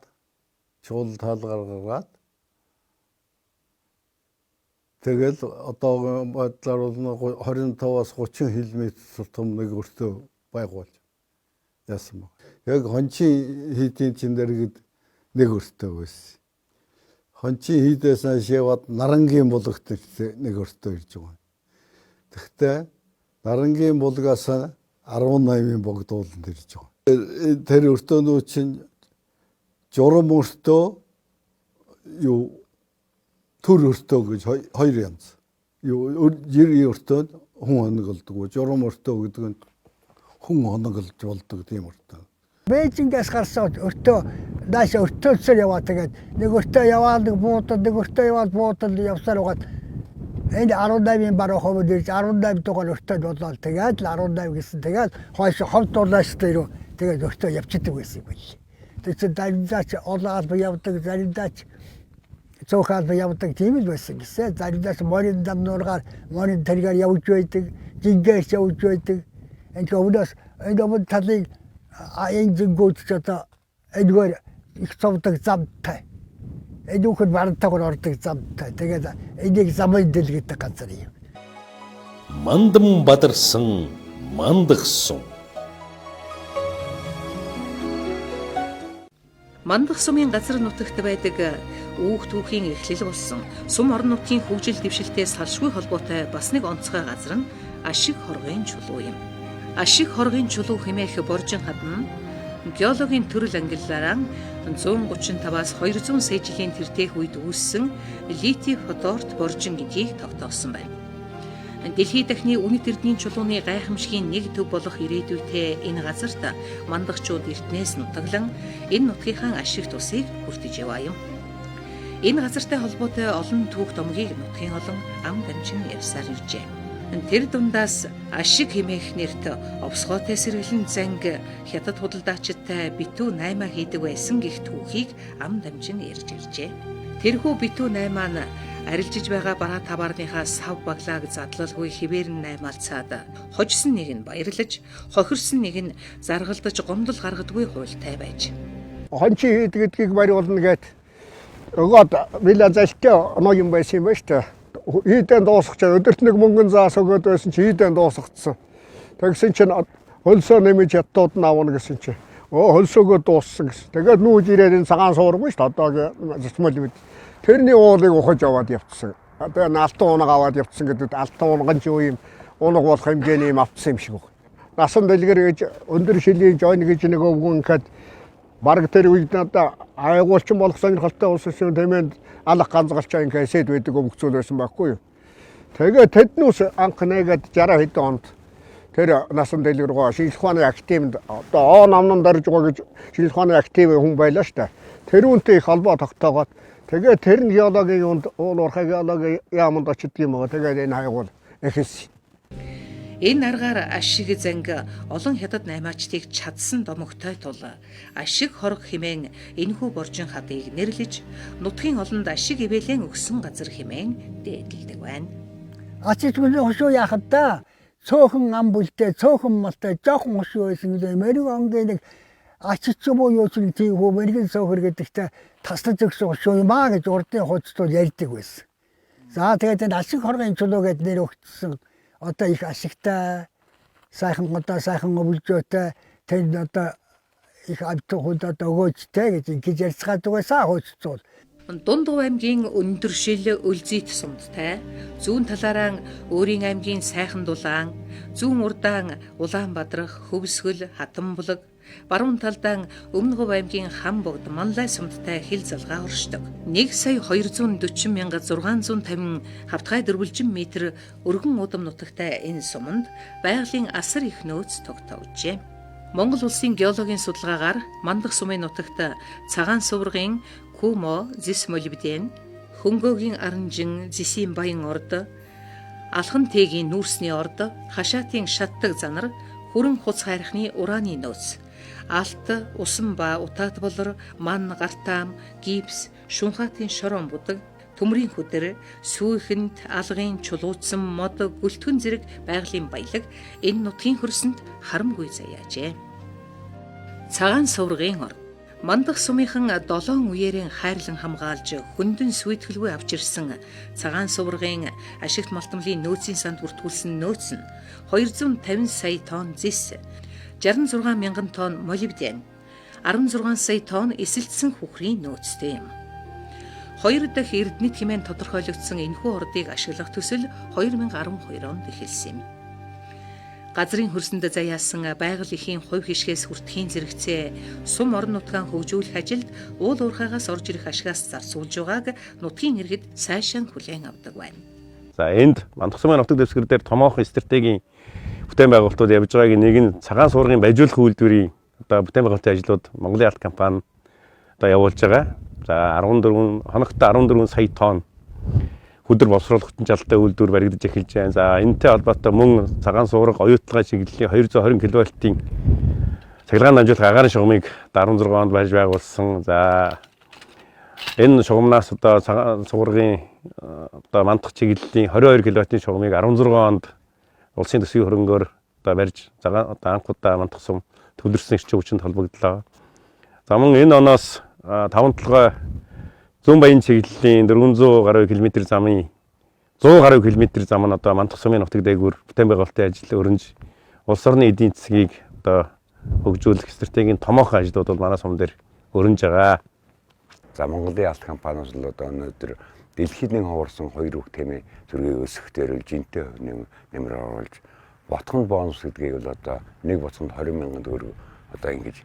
S10: тэгэл одоогийн бодлоор бол 25-аас 30 км том нэг өртөө байгуулж яасан баг. Яг хончин хийдийн чин дэргэд нэг өртөө байсан. Хончин хийдээс наашаад нарангийн булгт нэг өртөө ирж байгаа. Тэгэхдээ нарангийн булгаас 18 богд ууланд ирж байгаа. Тэр өртөөнүүд чинь журам өртөө юу төр өртөө гэж хоёр янз. Юу жирийн өртөөд хүн хоноглдог. Журам өртөө гэдэг нь хүн хоноглож болдог тийм өртөө.
S8: Бээжингээс гарсан өртөө нааш өртөөсөр яваа тэгээд нэг өртөө яваад нэг буудал нэг өртөө яваад буудал явсаар угаад энэ 18-ийн баруун ховд ирж 18 дугаар өртөөд болоод тэгээд л 18 гэсэн тэгээд хойш ховд дуулаач дээр тэгээд өртөө явчихдаг байсан юм байл. Тэгээд заримдаач олоод явдаг заримдаач цоохаад явдаг тийм л байсан гэсэн. Заримдаач морин дам нургаар морин тэргээр явж байдаг, жингээс явж байдаг. Энэ өвнөөс энэ өвн талыг энэ зингүүд ч одоо эдгээр их цовдаг замтай. Эдүүхэд барантайгаар ордог замтай. Тэгээд энийг замын дэл гэдэг газар юм.
S1: Мандан бадарсан Мандах сум.
S4: Мандах сумын газар нутагт байдаг үүх түүхийн эхлэл болсон сум орон нутгийн хөгжил дэвшилтэй салшгүй холбоотой бас нэг онцгой газар нь Ашиг хоргын чулуу юм. Ашиг хоргын чулуу хэмээх боржин хадна Геологийн төрөл ангиллаараа 135-аас 200 сая жилийн тэртээх үед үүссэн литий фосфорт боржин гэдгийг тогтоосон байна. Дэлхийд дахны үнэт эрдэнийн чулууны гайхамшигын нэг төв болох ирээдүйтэй энэ газарт мандахчууд эртнээс нутаглан энэ нутгийнхаа ашиг тусыг хүртэж яваа юм. Энэ газартай холбоотой олон түүх томгийг нутгийн олон ам дамжин ярьсаар иржээ. Тэр дундаас ашиг хэмээх нэрт овсгоотой сэргэлэн занг хятад худалдаачидтай битүү 8 хийдэг байсан гэх түүхийг ам дамжин ярьж иржээ. Тэрхүү битүү 8 нь арилжиж байгаа бараа табаарныхаа сав баглааг задлалгүй хിവэрэн наймаалцаад хожсон нэг нь баярлаж, хохирсон нэг нь заргалдаж гомдол гаргадгүй хуйлтай байж.
S7: Хончи гэдгийг бариулна гэд өгөөд билазалтай оноо юм байсан юм ба штэ. Ийдэн дуусгачаа өдөрт нэг мөнгөн заас өгөөд байсан чи ийдэн дуусгацсан. Тэгсэн чинь хөлсөө нэмэж ятууд наавна гэсэн чи. Хөлсөөгөө дууссан гэсэн. Тэгээд нүүж ирээд энэ цагаан суургүй штэ одоогийн зочмол бид. Тэрний уулыг ухаж аваад явцсан. Одоо алтан унаг аваад явцсан гэдэг алтан унган ч юу юм унаг болох хэмжээний юм авцсан юм шиг байна. Насан дэлгэр гэж өндөр шилийн жойн гэж нэг өвгөн гэхэд бараг тэр үед надаа айгуулчин болох сонирхолтой улсын тэмээнд алах ганцгалчаа ингээ сэд байдаг өвгцүүл байсан байхгүй юу. Тэгээд тэднүүс анх нэгэд 60 хэдэн онд тэр насан дэлгэр гоо шинжлэх ухааны активд одоо намнан дарж байгаа гэж шинжлэх ухааны актив хүн байлаа штэ. Тэр үнтэй их холбоо тогтоогоод тэгээд тэр нь геологийн юунд уул уурхай геологийн яамд очдөг юм аа. Тэгээд энэ хайгуул эхэлсэн.
S4: Энэ аргаар ашиг занг олон хятад наймаачдыг чадсан домогтой тул ашиг хорог хэмээн энэхүү боржин хадыг нэрлэж нутгийн олонд ашиг ивэлэн өгсөн газар хэмээн дээдэлдэг байна.
S8: Ачиж гүн хошоо яхад та цөөхөн ам бүлтэй цөөхөн малтай жоохон хошоо байсан гэдэг мэрэг онгийн нэг ачиж юм уу юу ч тийм хөө мэрэгэн цөөхөр гэдэгтэй таслаж өгсөн хошоо юм аа гэж урдын хуцтууд ярьдаг байсан. За тэгээд энэ ашиг хоргийн чулуу гэд нэр өгсөн. Одоо их ашигтай сайхан одоо сайхан өвлжөөтэй тэр одоо их амтхууд одоо өгөөжтэй гэж ярьцгаад байсаа хөөццүүл.
S4: Дундгов аймгийн өндөр шил өлзийт сумдтай зүүн талаараа өөрийн аймгийн сайхан дулаан, зүүн урдаан улаан бадрах, хөвсгөл, хатанбулаг, баруун талдаа өмнөг аймгийн хам богд манлай сумдтай хил залгаа оршдог. 1,240,650 хавтгай дөрвөлжин метр өргөн удам нутагтай энэ суманд байгалийн асар их нөөц тогтоожээ. Монгол улсын геологийн судалгаагаар Мандах сумын нутагт цагаан суврагын Кумо, Зис молибден, хөнгөөгийн аранжин, Зисийн баян орд, алхан тээгийн нүүрсний орд, хашаатын шатдаг занар, хүрэн хуц хайрхны ураны нөөц, алт, усан ба утаад болор, ман гартаам, гипс, шунхаатын шорон будаг, төмрийн хөдөр, сүүхэнд, алгын чулуудсан мод, гүлтгэн зэрэг байгалийн баялаг энэ нутгийн хөрсөнд харамгүй заяажээ. Цагаан суврагын орд Мандах сумынхан 7 үеэрийн хайрлан хамгаалж хөндөн сүйтгэлгүй авч ирсэн цагаан суврагын ашигт малтмлын нөөцийн санд бүртгүүлсэн нөөц нь 250 сая тонн зис, 66 мянган тонн молибден, 16 сая тонн эсэлтсэн хүхрийн нөөцтэй юм. 2 дахь эрдэнэт хэмээн тодорхойлогдсон энэхүү ордыг ашиглах төсөл 2012 онд эхэлсэн юм. Газрын хөрсөнд заяасан байгаль эхийн хувь хишгээс хүртхийн зэрэгцээ сум орон нутгаан хөгжүүлэх ажилд уул уурхайгаас орж ирэх ашигаас зарцуулж байгааг нутгийн иргэд сайшаан хүлээн авдаг байна.
S5: За энд Мандах сумын нутаг дэвсгэр дээр томоохон стратегийн бүтээн байгуулалтууд явж байгааг нэг нь цагаан суургын баяжуулах үйлдвэрийн одоо бүтээн байгуулалтын ажлууд Монголын ард компани одоо явуулж байгаа. За 14 хоногт 14 сая тонн хөдөр боловсруулалтын жалтай үйлдвэр баригдаж эхэлж байна. За энэтэй холбоотой мөн цагаан суурга оюутлагын чиглэлийн 220 кВт-ийн цахилгаан дамжуулах агаарын шугамыг 16 онд барьж байгуулсан. За энэ шугамнаас одоо цагаан суургын одоо Мандах чиглэлийн 22 кВт-ийн шугамыг 16 онд улсын төсвийн хөрөнгөөр одоо барьж одоо анх удаа Мандах сум төлөрсөн эрчим хүчинд холбогдлоо. За мөн энэ оноос 5 толгой зүүн баян чиглэлийн 400 гаруй км замын 100 гаруй км зам нь одоо Мандах сумын нутаг дээгүүр бүтээн байгуулалтын ажил өрнж улс орны эдийн засгийг одоо хөгжүүлэх стратегийн томоохон ажлууд бол манай сум дээр өрнж байгаа.
S11: За Монголын алт компаниуд л одоо өнөөдөр дэлхийд нэг ховорсон 2 үг тэмээ зүргийн өсөх дээр жинтэй нэмэр оруулж ботхонд бонус гэдгийг бол одоо нэг боцонд 20 мянган төгрөг одоо ингэж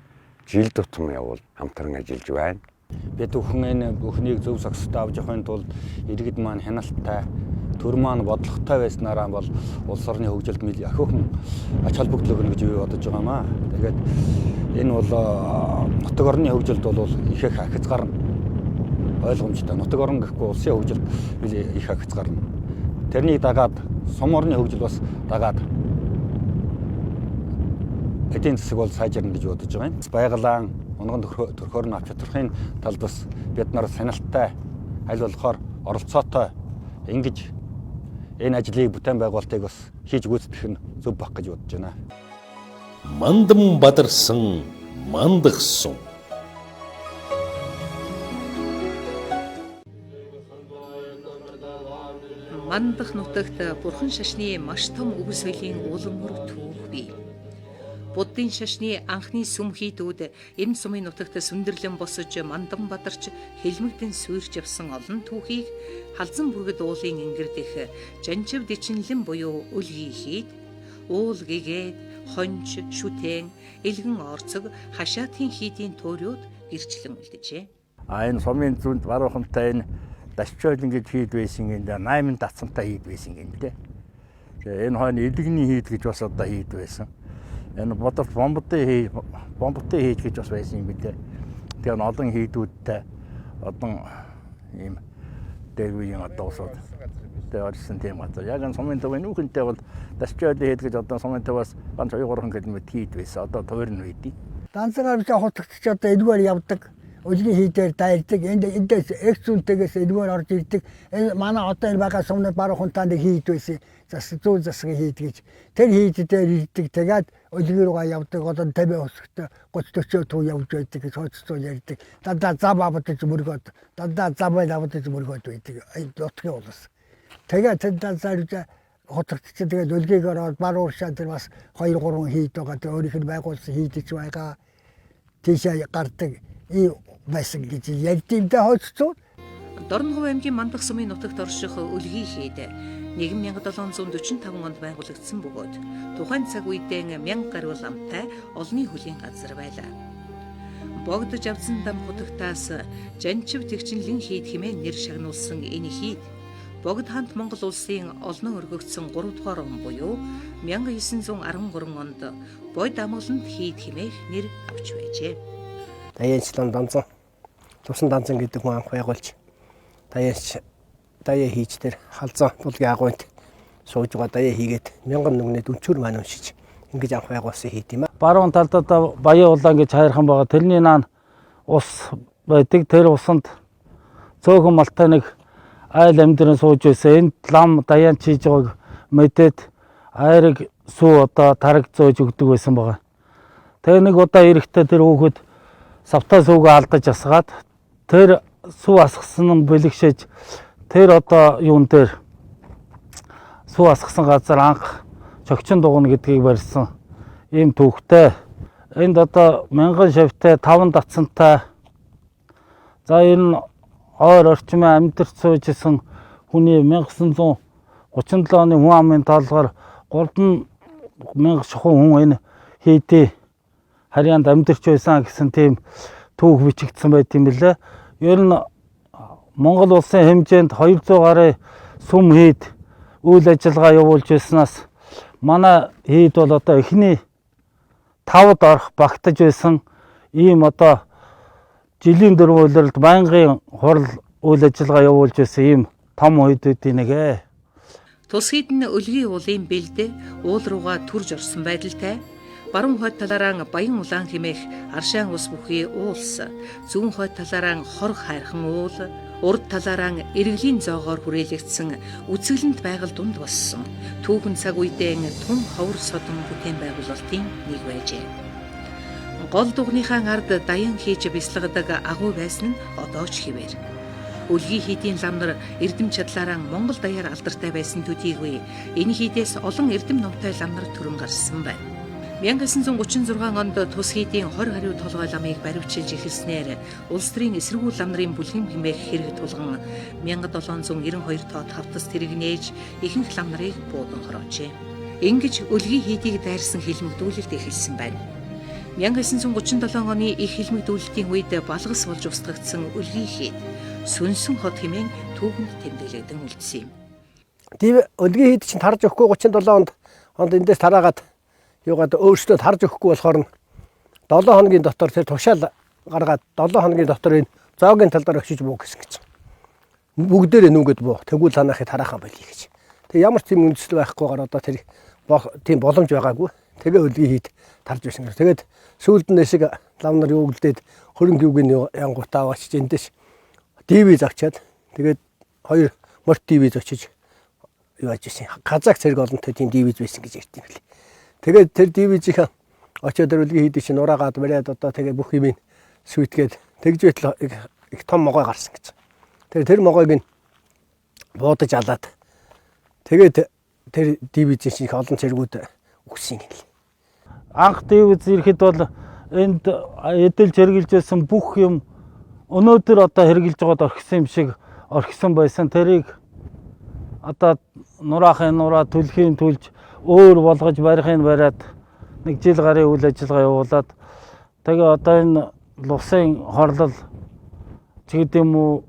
S11: жил тутам явбал хамтран ажиллаж байна.
S12: Бид бүхэн энэ бүхнийг зөв согсолтой авч явахын тулд иргэд маань хяналттай, төр маань бодлоготой байснараа бол улс орны хөгжилд ахиухан ач холбогдол өгнө гэж би бодож байгаамаа. Тэгээд энэ бол нутаг орны хөгжилд бол их ахиц гарна. Ойлгомжтой. Нутаг орн гэхгүй улсын хөгжилд их ахиц гарна. Тэрнийг дагаад сум орны хөгжил бас дагаад эдийн засаг бол сайжирна гэж бодож байгаа юм. Байгалаан унган төрхөөр нь авч чадахын талд бас бид нар саналттай аль болохоор оролцоотой ингэж энэ ажлыг бүтээн байгуулалтыг бас хийж гүйцэтгэх нь зөв баг гэж бодож байна.
S1: Мандан бадарсан Мандах сум.
S4: Мандах нутагт бурхан шашны маш том өв соёлын улам мөр түүх бий. Буддын шашны анхны сүм хийдүүд энэ сумын нутагт сүндэрлэн босож мандан бадарч хэлмэгдэн суурч явсан олон түүхийг халзан бүргэд уулын ингэрдэх жанжив дичинлэн буюу үлгий хийд, уул гэгээд, хонж, шүтэн, элгэн орцог, хашаатын хийдийн туурууд гэрчлэн үлдэжээ.
S13: Энэ сумын зүүнд баруухамтай энэ дашчойл ингэж хийд байсан юм да 8 дацантай хийд байсан юм дээ. Энэ хойно элгний хийд гэж бас одоо хийд байсан. Энэ бодолт бомбтой хийж гэж бас байсан юм билээ. Тэгээ олон хийдүүдтэй одоо ийм дэрвийн одоо усууд тэгээ орсон тийм газар. Яг энэ сумын төвийн нүхэнтэй бол дашчойл хийж гэж одоо сумын төвөөс ганц 2-3 км хийд байсан. Одоо туурн үйдий.
S8: Данцгаар биш хотогч одоо эдгээр явдаг. Үлгийн хийдээр дайрдаг. Эндээс эксүнтэгээс эдгээр орж ирдэг. Манай одоо энэ байгаа сумнууд баруухантанд хийд байсан. Зүүн засгийн хийд гэж. Тэр хийдээр ирдэг. Тэгээд үлгийн руугаа явдаг. Одоо 50 өсөлтөй 30-40 туу явж байдаг гэж хойцоо ярьдаг. Дандаа зам авдаж мөргөөд. Дандаа замыг авдаж мөргөөд байдаг. Нутгийн улс. Тэгээд тэнцээ хотогч тэгээд үлгийг ороод барууршаа тэр бас 2-3 хийд байгаа. Тэр өөрийнх нь байгуулсан хийдэж байгаа. Тийшээ гардаг. И байсан гэж ярьдیں۔ хойцоо.
S4: Дорнохов аймгийн Мандах сумын нутагт орших үлгий хийд 1745 онд байгуулагдсан бөгөөд тухайн цаг үедээ 1000 гаруй ламтай олонний хөлийн газар байлаа. Богдож авсан дам хотогтаас жанчив тэгчинлэн хийд хэмээн нэр шагнуулсан энэ хийд Богд хаант Монгол улсын олноо өргөгдсөн 3 дугаар он буюу 1913 онд Бой дамууланд хийд хэмээх нэр авч байжээ.
S14: Даяанчлан данцан тусан данцан гэдэг хүн анх байгуулж даяа хийж тэр халзан тулгийн агуйд сууж байгаа даяа хийгээд 1000 нүгнээ дүнчүр маань уншиж ингэж анх байгуулсан хийд юм аа.
S2: Баруун талд одоо баяа улаан гэж хайрхан байгаа. Тэрний наан ус байдаг. Тэр усанд цөөхөн малтай нэг айл амьдран сууж байсан. Энд лам даяан чийж байгааг мэдээд айрыг сүү одоо тараг зөөж өгдөг байсан байгаа. Тэгээ нэг удаа эрэхтэй тэр хүүхэд савтаа сүүгээ алдаж асгаад тэр сүү асгасан нь бэлэгшээж тэр одоо юун дээр сүү асгасан газар анх чогчин дугна гэдгийг барьсан ийм түүхтэй. Энд одоо 1000 шавьтай 5 дацантай за энэ ойр орчмын амьдарч суужсэн хүний 1937 оны хүн амын тоолгоор 3000 шохон хүн энэ хийдий харьяанд амьдарч байсан гэсэн тийм түүх бичигдсэн байт юм билээ. Ер нь Монгол улсын хэмжээнд 200 гаруй сүм хийд үйл ажиллагаа явуулж байснаас манай хийд бол одоо эхний 5-д орох багтаж байсан ийм одоо жилийн дөрвөлд байнгын хурал үйл ажиллагаа явуулж байсан ийм том хийдүүдийн нэг ээ.
S4: Тус хийд нь үлгий уулын бэлдээ уул руугаа түрж орсон байдалтай. Баруун хойд талаараа баян улаан хэмээх аршаан ус бүхий уулс, зүүн хойд талаараа хор хайрхан уул, урд талаараа эргэлийн зоогоор хүрээлэгдсэн үцгэлэнт байгаль дунд болсон түүхэн цаг үедээ тун ховор содон бүтээн байгуулалтын нэг байжээ. Гол дугныхаа ард даян хийж бяцлагдаг агуу байсан нь одоо ч хэвээр. Үлгий хийдийн лам нар эрдэм чадлаараа Монгол даяар алдартай байсан төдийгүй энэ хийдээс олон эрдэм номтой лам нар төрөн гарсан байна. 1936 онд тус хийдийн 20 гаруй толгой ламыг баривчилж эхэлснээр улс төрийн эсэргүүл лам нарын бүлгэм хэмээх хэрэг тулган 1792 тоод хавтас тэрэгнээж ихэнх лам нарыг буудан хороожээ. Ингэж үлгий хийдийг дайрсан хэлмэгдүүлэлт эхэлсэн байна. 1937 оны их хэлмэгдүүлэлтийн үед балгас болж устгагдсан үлгий хэд сүнсэн хот хэмээн түүхэнд тэмдэглэгдэн үлдсэн юм.
S14: Тийм үлгий хэд чинь тарж өгөхгүй 37 онд эндээс тараагаад юугаад өөрсдөө тарж өгөхгүй болохоор 7 хоногийн дотор тэр тушаал гаргаад 7 хоногийн дотор энэ зоогийн талдаар өшиж буу гэсэн гэж. Бүгдээрээ нүгэд буу. Тэгвэл танахыг тараахаа болъё гэж. Тэг ямар ч тийм үндэслэл байхгүйгээр одоо тэр тийм боломж байгаагүй. Тэгээ үлгий хэд тарж байсан гэж. Тэгээд сүүлд нь эсэг лав нар юу гэлдээд хөрөнгө юугийн янгуутаа очиж эндээс ТV завчаад тэгээд 2 морт ТV зочиж юу ажижсэн. Казак зэрэг олонтой тийм ТV байсан гэж ярьд юм лээ. Тэгээд тэр ТV-ийн очоод үлгий хэд чинь ураагаад бариад одоо тэгээ бүх юм сүйтгээд тэгж байтал их том могой гарсан гэж. Тэр могойг нь буудаж алаад тэгээд тэр ТV-ийн шиг олон цэргүүд өгсөн юм.
S2: Анх ТV ирэхэд бол энд эдэлж хэрглэж байсан бүх юм өнөөдөр одоо хэрглэж байгаад орхисон юм шиг орхисон байсан. Тэрийг одоо нураахын нураа түлхийн түлж өөр болгож барихын бариад нэг жил гарын үйл ажиллагаа явуулаад тэгээ одоо энэ лусын хорлол чигэд юм уу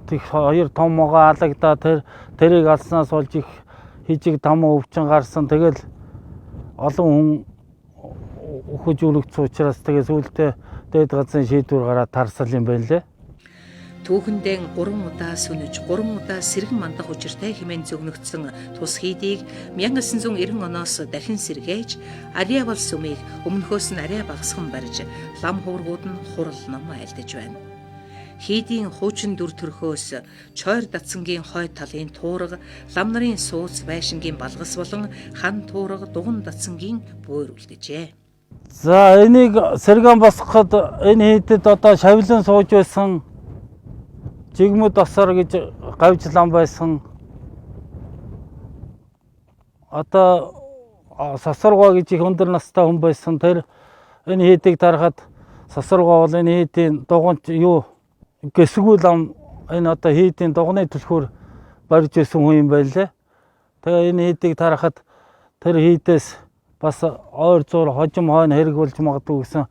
S2: тэг 2 том могоо алагдаа тэрийг алснаас болж их хижиг там өвчин гарсан. Тэгэл олон хүн өгөж үлгцсэн учраас тэгээ сүүлдээ дээд газрын шийдвэр гараад тарсал юм байна лээ.
S4: Түүхэндээ 3 удаа сүнэж 3 удаа сэргэн мандах учиртай хэмээн зөгнөгдсөн тус хийдийг 1990 оноос дахин сэргээж арья бол сүмийг өмнөхөөс нь арай багасхан барьж лам хуургууд нь хурал ном айлдаж байна. Хийдийн хуучин дүр төрхөөс чойр датсангийн хой талын туурга, лам нарын сууц байшингийн балгас болон хан туурга дуган датсангийн бөөр үлдэжээ.
S2: За энийг сэргэн босгоход энэ хийдэд одоо шавилан сууж байсан жигмэд осор гэж гавж лам байсан. Одоо сосоргоо гэж их өндөр настай хүн байсан. Тэр энэ хийдийг тарахад сосоргоо бол энэ хийдийн дуганч юу гэсгүй лам энэ одоо хийдийн дуганы түлхүүр барьж байсан хүн юм байлээ. Тэгээ энэ хийдийг тарахад тэр хийдээс бас ойр зур хожим хойно хэрэг болж магадгүй гэсэн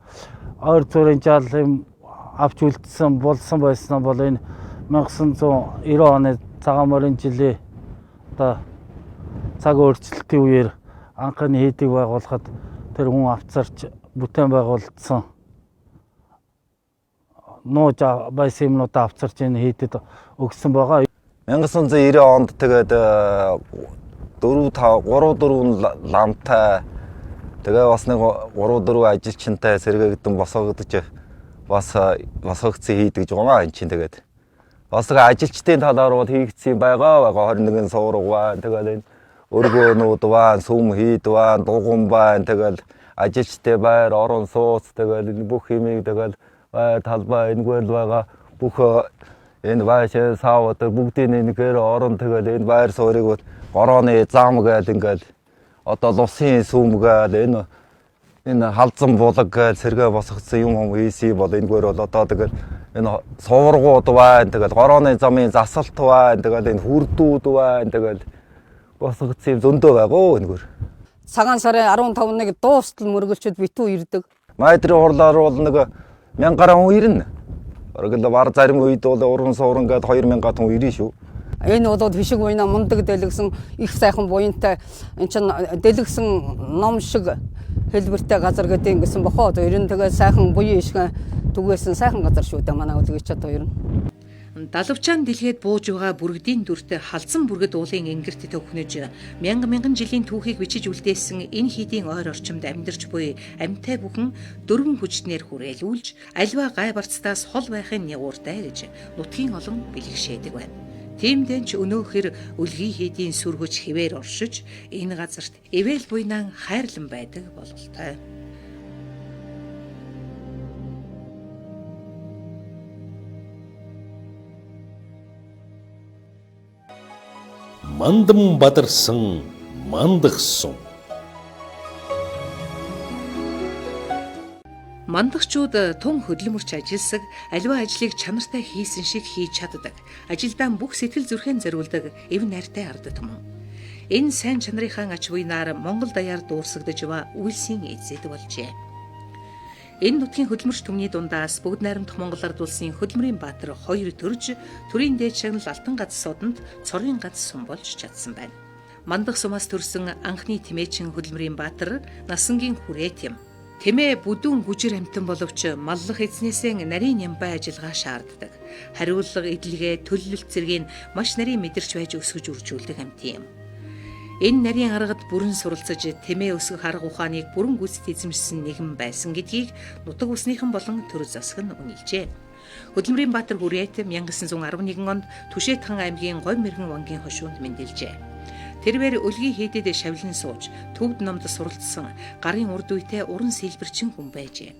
S2: ойр зурын жаал юм авч үлдсэн болсон байсан бол энэ 1990 оны цагаан морин жилийн одоо цаг өөрчлөлтийн үеэр анхны хийдийг байгуулахад тэр хүн авцарч бүтээн байгуулсан нууж байсан юмнуудаа авцарч энэ хийдэд өгсөн байгаа.
S15: 1990 онд тэгээд 3-4 ламтай тэгээ бас нэг 3-4 ажилчинтай сэргээгдэн босоогдож бас босоогдсон хийдэг гэж байгаа юм чинь тэгээд бас ажилчдын талаар бол хийгдсэн байгаа 21 суурга байна. Тэгээд энэ өргөөнүүд байна, сүм хийд байна, дуган байна. Тэгээд ажилчтай байр, орон сууц тэгээд энэ бүх юмыг тэгээд байр талбай энэгээр байгаа бүх энэ байш сав одоо бүгдийн нэгээр орон тэгээд энэ байр суурийг горооны зам гэдэг ингээд одоо лусын сүм гэдэг энэ халзан булаг гэж сэргээ босгоцсон юм хийсий бол энэгээр бол одоо тэгээд энэ суургууд байна. Тэгээд горооны замын засалт байна. Тэгээд энэ хүрдүүд байна. Тэгээд босгоцсон зөндөө байгаа энэгээр.
S16: Цагаан сарын 15-ныг дуустал мөргөлчөд битүү ирдэг.
S15: Майдрын хурлаар бол нэг 1000 гаруй хүн ирнэ. Бараг л бар зарим үед бол уран суурин гээд 2000 хүн ирнэ шүү.
S16: Энэ бол бишиг буйна мундаг дэлгсэн их сайхан буянтай эн чин дэлгсэн ном шиг хэлбэртэй газар гэдэг ингэсэн бохоо. Ер нь тэгээ сайхан буян ишгэн түгээсэн сайхан газар шүү дээ манай үлгийч одоо ер нь.
S4: Далавчаан дэлгээд бууж байгаа бүргэдийн дүртэй халдсан бүргэд уулын ингэрт төвхнөж мянган жилийн түүхийг бичиж үлдээсэн энэ хийдийн ойр орчимд амьдарч буй амьтай бүхэн дөрвөн хүчтнэр хүрээлүүлж альва гай барцтаас хол байхын нягууртай гэж нутгийн олон бэлгшээдэг байна. Тиймдээ ч өнөөхөр үлгий хийдийн сүр хүч хിവэр оршиж энэ газарт эвэл буйнаан хайрлан байдаг бололтой.
S1: Мандан бадарсан мандах сум.
S4: Мандагчууд тун хөдөлмөрч ажилласаг, аливаа ажлыг чанартай хийсэн шиг хийж чаддаг. Ажилдаа бүх сэтгэл зүрхэн зориулдаг эв найртай ард түмэн. Энэ сайн чанарынхаа ач буйнаар Монгол даяар дуурсагдж ба үйлсийн эзэд болжээ. Энэ нутгийн хөдөлмөрч түмний дундаас бүгд найрамдах Монгол ард улсын хөдөлмөрийн баатар 2 төрж төрийн дээд шагнал Алтан гац содонд цорын гац сум болж чадсан байна. Мандах сумаас төрсэн анхны тэмээчин хөдөлмөрийн баатар Насангийн хүрээт юм. Тэмээ бүдүүн гүжир амтан боловч маллах эзнээсээ нарийн нямбай ажиллагаа шаарддаг. Хариулга, эдлэгээ, төлөлт зэргийг маш нарийн мэдэрч байж өсгөж үржүүлдэг амт юм. Энэ нарийн аргад бүрэн суралцаж тэмээ өсгөх арга ухааныг бүрэн гүйцэд эзэмшсэн нэгэн байсан гэдгийг нутаг усныхан болон төр засаг нь үнэлжээ. Хөдөлмөрийн баатар хүрээт 1911 онд Түшээт хан аймгийн Говь мэргэн вангийн хошуунд мэндэлжээ. Тэрээр өлгийн хийдэд шавлан сууж төвд номд суралцсан гарын урд үетэй уран сэлбэрчин хүн байжээ.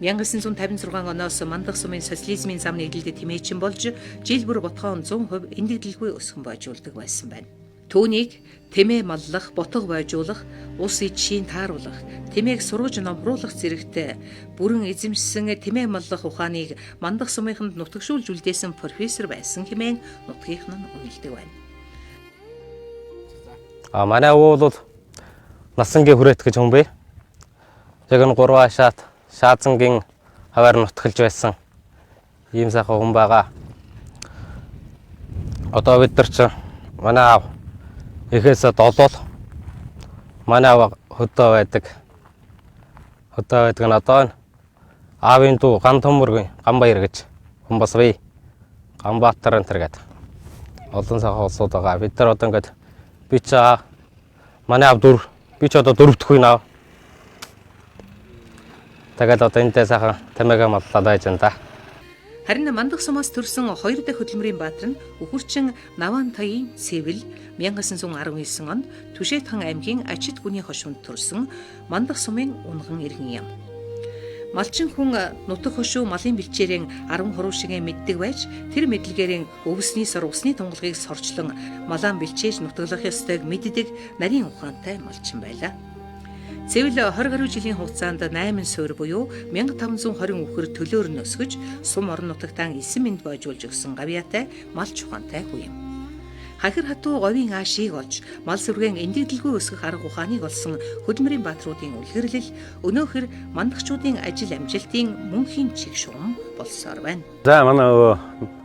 S4: 1956 оноос Мандах сумын социализмын зам нэглэлд тэмээчин болж жил бүр ботхоон 100% эндэгдэлгүй өсгөн бойжуулдаг байсан байна. Түүнийг тэмээ маллах, ботго бойжуулах, ус идшийн тааруулах, тэмээг сургаж номруулах зэрэгтэй бүрэн эзэмшсэн тэмээ маллах ухааныг Мандах сумынханд нутагшуулж үлдээсэн профессор байсан хэмээн нутгийнх нь үнэлдэг байна.
S9: Манай өвөө бол Насангийн хүрээт гэж хүн бэ. Яг нь 3 хашаат Шаазангийн хаваар нутгалж байсан ийм сайхан хүн байгаа. Одоо бид нар ч манай аав эхээсээ долоол манай аав хөдөө байдаг. Хөдөө байдаг нь одоо аавын дүү ган төмөргийн Ганбаяр гэж хүн бас бий. Ганбаатар энэ төргээд олон сайхан улсууд байгаа. Бид нар одоо ингээд би ч манай аав дөрв би ч одоо 4 дахь үе нав. Тэгээд одоо энэ сайхан тэмээгээ маллаа байж энэ та.
S4: Харин Мандах сумаас төрсэн 2 дахь хөдөлмөрийн баатар нь Үхэрчин Наван Таяын Цэвэл 1919 онд Түшээт хан аймгийн Ачид гүний хошуунд төрсэн Мандах сумын унган иргэн юм. Малчин хүн нутаг хошуу малын бэлчээрийн 10 хуруу шигээ мэддэг байж тэр мэдлэгээрээ өвсний сор усны тунгалгийг сорчлон малаан бэлчээж нутаглах ёстойг мэддэг нарийн ухаантай малчин байлаа. Цэвэл 20 гаруй жилийн хугацаанд 8 суурь буюу 1520 үхэр төлөөр нь өсгөж сум орон нутагтаа 9 мэнд бойжуулж өгсөн гавьяатай малч ухаантай хүү юм. Хахир хатуу говийн аашийг олж мал сүргэн эндэгдэлгүй өсгөх арга ухааныг олсон хөдөлмөрийн баатруудын үлгэрлэл өнөөхөр мандахчуудын ажил амжилтын мөнхийн чиг шугам болсоор байна.
S5: За манай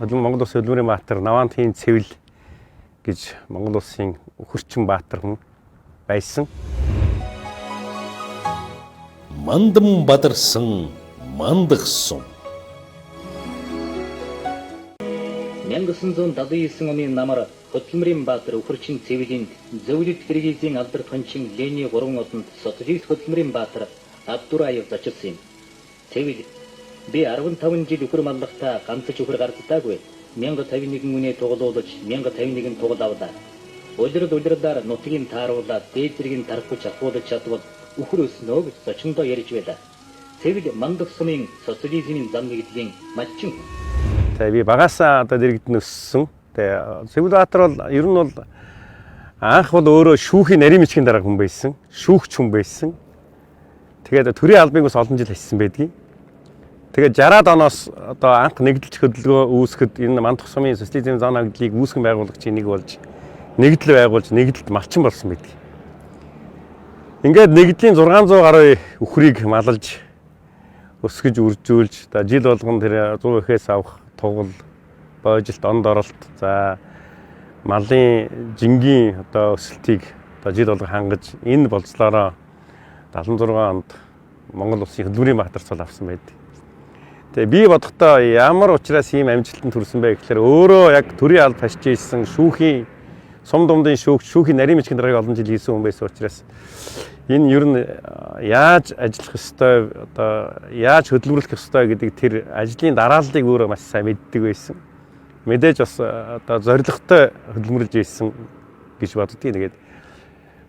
S5: Монгол Улсын хөдөлмөрийн баатар Наван Таяын Цэвэл гэж Монгол Улсын Үхэрчин баатар хүн байсан.
S1: Мандан бадарсан Мандах сум.
S6: 1979 оны намар хөдөлмөрийн баатар Үхэрчин Цэвэлийн зөвлөлт Киргизийн алдар тончин Лений 3 одонд социалист хөдөлмөрийн баатар Абдураев зочилсон юм. Цэвэл би 15 жил үхэр маллахтаа ганц ч үхэр гаргадаагүй. 1051 үнэ тугалуулж 1051 тугал авлаа. Улирдаар нутгийн тааруулаад дээд зэргийн тархаж ахуулж чадвал үхэр өснөө гэж зочиндоо ярьж байлаа. Цэвэл Мандах сумын социализмын зам нэглэлийн малчин.
S5: Би багасаа одоо дэрэгдэн өссөн. Тэгээ Цэвэл баатар бол ер нь бол анх бол өөрөө шүүхийн нарийн мичгийн дараа хүн байсан. Шүүгч хүн байсан. Тэгээд төрийн албыг бас олон жил хийсэн байдгийг. Тэгээд 60-аад оноос одоо анх нэгдэлч хөдөлгөөн үүсгэхэд энэ Мандах сумын социализм зам нэглэлийг үүсгэн байгуулагчийн нэг болж нэгдэл байгуулж нэгдэлд малчин болсон байдаг. Ингээд нэгдлийн 600 гаруй үхрийг малалж өсгөж үржүүлж жил болгон тэр 100 эхээс авах тугал бойжилт онд оролт за малын жингийн одоо өсөлтийг одоо жил болгон хангаж энэ болцлоороо 76 онд Монгол Улсын хөдөлмөрийн баатар цол авсан байдаг. Тэгээ би бодохдоо ямар учраас ийм амжилтанд хүрсэн бэ гэхээр өөрөө яг төрийн алба хашиж ийсэн шүүхийн сум дундын шүүхийн нарийн мичгийн даргаыг олон жил хийсэн хүн байсан учраас энэ ер нь яаж ажиллах ёстой одоо яаж хөдөлмөрлөх ёстой гэдэг тэр ажлын дарааллыг өөрөө маш сайн мэддэг байсан. Мэдээж бас одоо зорилготой хөдөлмөрлж ийсэн гэж боддгийг. Тэгээд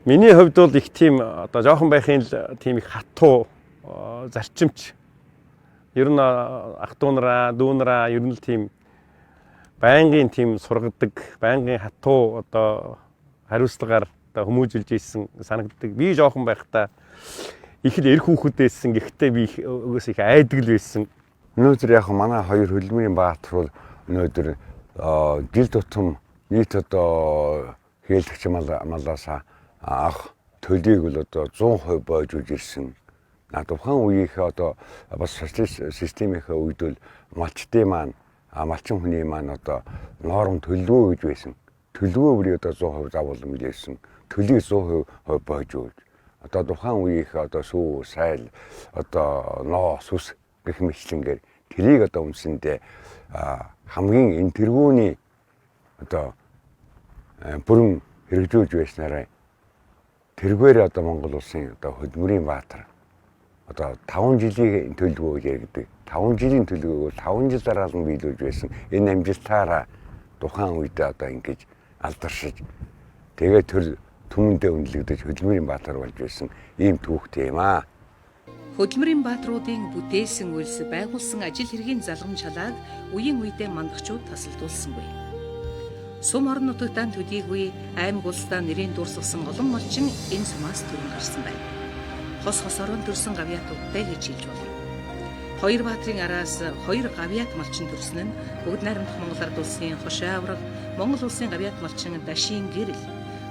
S5: миний хувьд бол их тийм одоо жоохон байхын л тийм их хатуу зарчимч ер нь ах дүүнараа дүүнараа ер нь л тийм байнгын тийм сургадаг, байнгын хатуу одоо хариуцлагаар одоо хүмүүжүүлж ийсэн санагддаг. Би жоохон байхдаа их л эрх хүүхэд байсан. Гэхдээ би өгөөс их айдаг л байсан.
S11: Өнөөдөр яг манай хоёр хөдөлмөрийн баатар бол өнөөдөр жил тутам нийт одоо хээлэгч малаас авах төлийг бол одоо 100% бойжуулж ирсэн Тухайн үеийнхээ одоо бас социалист системийнхээ үед бол малчтын маань малчин хүний маань одоо норм төлөвөө гэж байсан. Төлөвөө бүрий одоо 100% завуулан билээсэн. Төлийг 100% боож өгч. Одоо тухайн үеийнхээ одоо сүү, сайл, одоо ноо, сүс гэх мэтлэнгээр тэрийг одоо үндсэндээ хамгийн энэ тэргүүний одоо бүрэн хэрэгжүүлж байснараа тэргээр одоо Монгол улсын одоо хөдөлмөрийн баатар одоо 5 жилийн төлөвөө яригддаг. 5 жилийн төлөвөө 5 жил дараа нь биелүүлж байсан. Энэ амжилтаараа тухайн үедээ одоо ингэж алдаршиж тэгээд төр түмэндээ үнэлэгдэж хөдөлмөрийн баатар болж байсан ийм түүхтэй юм аа.
S4: Хөдөлмөрийн баатруудын бүтээсэн үйлс байгуулсан ажил хэргийн залгамж шалааг үеийн үедээ мандахчууд тасалдуулсангүй. Сум орон нутагт дан төдийгүй аймаг улсдаа нэрийн дурсгасан олон малчин энэ сумаас төрөн гарсан байна. Хос хосорон төрсэн гавьяатуудтай гэж хэлж болно. Хоёр баатрын араас хоёр гавьяат малчин төрсөн нь бүгд найрамдах Монгол ард улсын хошоо авраг, Монгол улсын гавьяат малчин Дашийн гэрэл,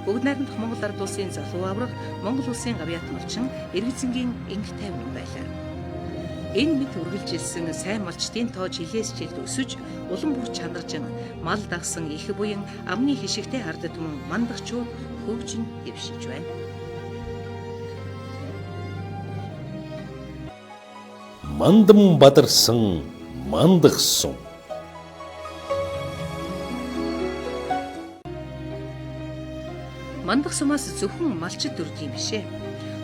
S4: бүгд найрамдах Монгол ард улсын залуу авраг, Монгол улсын гавьяат малчин Эргэцэнгийн инх тайван байлаа. Энэ мэд үргэлжилсэн сайн малчдын тоож хилээс жилд өсөж, улам бүр чанаржин мал дагсан их буян амны хишигтэй ард түмэн мандахчууд хөгжин дэвшиж байна.
S1: Мандан бадарсан Мандах сум.
S4: Мандах сумаас зөвхөн малчид төрдөг юм бишээ.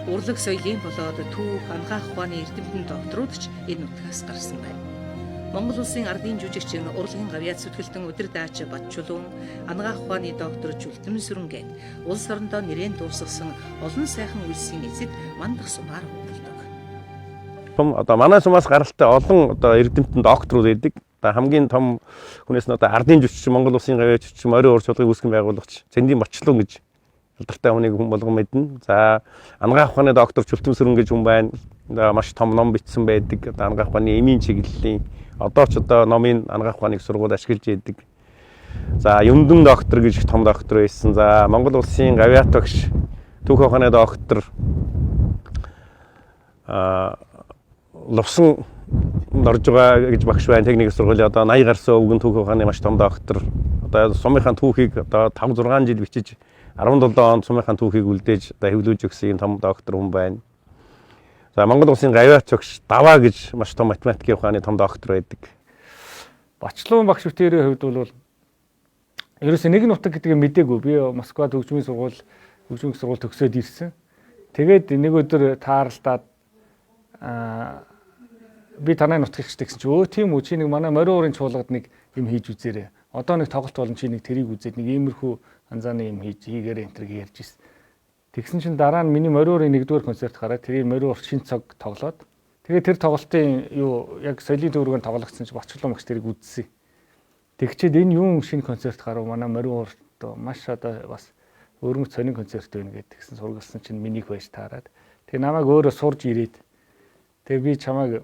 S4: Урлаг соёлын болоод түүх, ангаах ухааны эрдэмтэн докторууд ч энэ нутгаас гарсан байна. Монгол улсын ардын жүжигчин урлагийн гавьяат сүтгэлтэн өдөр даачи Батчулуун, ангаах ухааны доктор Жүлтэмн сүрэнгээд улс орондоо нэрийн дуусгасан олон сайхан үйлсийн эзэд Мандах сумаар хөвөлдөг.
S5: Одоо манай сумаас гаралтай олон одоо эрдэмтэн докторууд байдаг. Одоо хамгийн том хүнээс нь одоо ардын жүжигчин, Монгол улсын гавьяат жүжигчин, морин ур чуулгыг үүсгэн байгуулагч Цэндийн Батчлуун гэж алдартай хүнийг хүн болгон мэднэ. За ангаах ухааны доктор Жүлтэмн сүрэн гэж хүн байна. Одоо маш том ном бичсэн байдаг. Одоо ангаах ухааны эмийн чиглэлийн одоо ч одоо номын ангаах ухааныг сургууль ашиглаж байдаг. За Юндэн доктор гэж том доктор байсан. За Монгол улсын гавьяат багш түүх ухааны доктор Лувсан орж байгаа гэж багш байна. Техник сургуулийн одоо 80 гарсан өвгөн түүх ухааны маш том доктор. Одоо сумынхаа түүхийг одоо 5-6 жил бичиж 17 онд сумынхаа түүхийг үлдээж одоо хэвлүүлж өгсөн том доктор хүн байна. За Монгол улсын гавьяат багш Даваа гэж маш том математикийн ухааны том доктор байдаг.
S2: Батчлуун багш бүтээрийн хувьд бол ерөөсөө нэг нутаг гэдгийг мэдээгүй. Би Москвад хөгжмийн сургууль төгсөөд ирсэн. Тэгээд нэг өдөр тааралдаад би танай нутагч гэсэн чи тийм үү чи нэг манай морин уурын чуулгад нэг юм хийж үзээрэй. Одоо нэг тоглолт болон чи нэг тэрийг үзээд нэг иймэрхүү анзааны юм хийгээрэй энэ төр ярьж ирсэн. Тэгсэн чинь дараа нь миний морин уурын нэгдүгээр концерт гараад тэрийг морин уур шин цаг тоглоод тэгээд тэр тоглолтын юу яг соёлын төвөргөнд тоглогдсон чи Батчлуун багш тэрийг үзсэн. Тэгчээд энэ юм шинэ концерт гарав манай морин уурт маш одоо бас өөрмөц сонин концерт байна гэдгсэн сургалсан чинь минийх байж таарад. Тэгээ намайг өөрөө сурж ирээд тэгээ би чамайг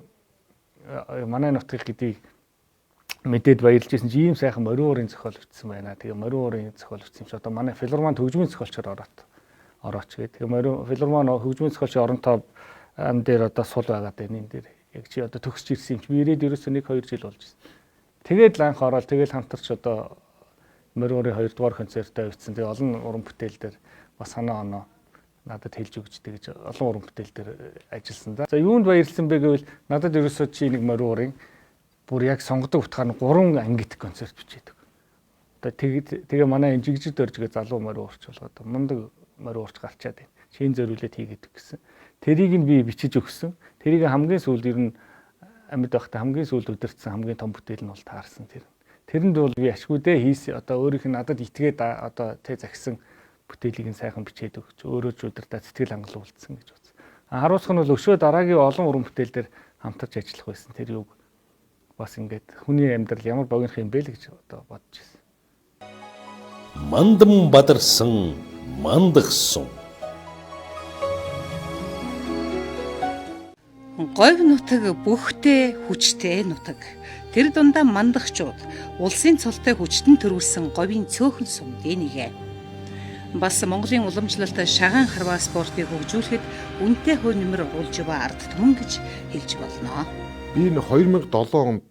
S2: манай нутгийг гэдгийг мэдээд баярлж ирсэн чи ийм сайхан морин уурын зохиол бичсэн байна. Тэгээ морин уурын зохиол бичсэн чи одоо манай филармон хөгжмийн зохиолчор орооч гэдэг. Тэгээ морин филармон хөгжмийн зохиолчийн оронтой ам дээр одоо сул байгаад байна энэ дээр. Яг чи одоо төгсч ирсэн юм чи би ирээд ерөөсөө 1-2 жил болж ирсэн. Тэгээд ланх ороод тэгээд хамтарч одоо морин уурын 2 дугаар концертаа бичсэн. Тэгээ олон уран бүтээл дээр бас санаа оноо надад хэлж өгч тэгэж олон уран бүтээл дээр ажилласан. За юунд баярлсан бэ гэвэл надад ерөөсөө чи нэг морин уурын бүр яг сонгодог утгаар нь 3 ангит концерт бичээдэг. Одоо тэгээ манай энэ жигжид дөржгээ залуу морин уурч болгоод Мандах морин уурч гарчаад байна. Чин зөрүүлээд хийгээд гэсэн. Тэрийг нь би бичиж өгсөн. Тэрийг хамгийн сүүлд ер нь амьд байхдаа хамгийн сүүлд удирдсан хамгийн том бүтээл нь бол таарсан тэр. Тэрэнд бол би ашгүй дээ хийсэн. Одоо өөрийнх нь надад итгээд одоо тэ загсан бүтээлийг нь сайхан бичээд өгч өөрөө ч удирдаа сэтгэл хангалуулсан гэж үзсэн. Харуулсах нь бол өшөө дараагийн олон уран бүтээл дээр хамтарч ажиллах байсан. Тэр юг бас ингээд хүний амьдрал ямар богинох юм бэ л гэж одоо бодож байсан.
S1: Мандан бадарсан Мандах сум.
S4: Говь нутаг бүхтэй хүчтэй нутаг. Тэр дундаа мандахчууд улсын цолтой хүчтэн төрүүлсэн говийн цөөхөн сумдын нэгэ. Бас Монголын уламжлалт шагаан харваа спортыг хөгжүүлэхэд үнэтэй хувь нэмэр оруулж байгаа ард түмэн гэж хэлж болно.
S17: Би энэ 2007 онд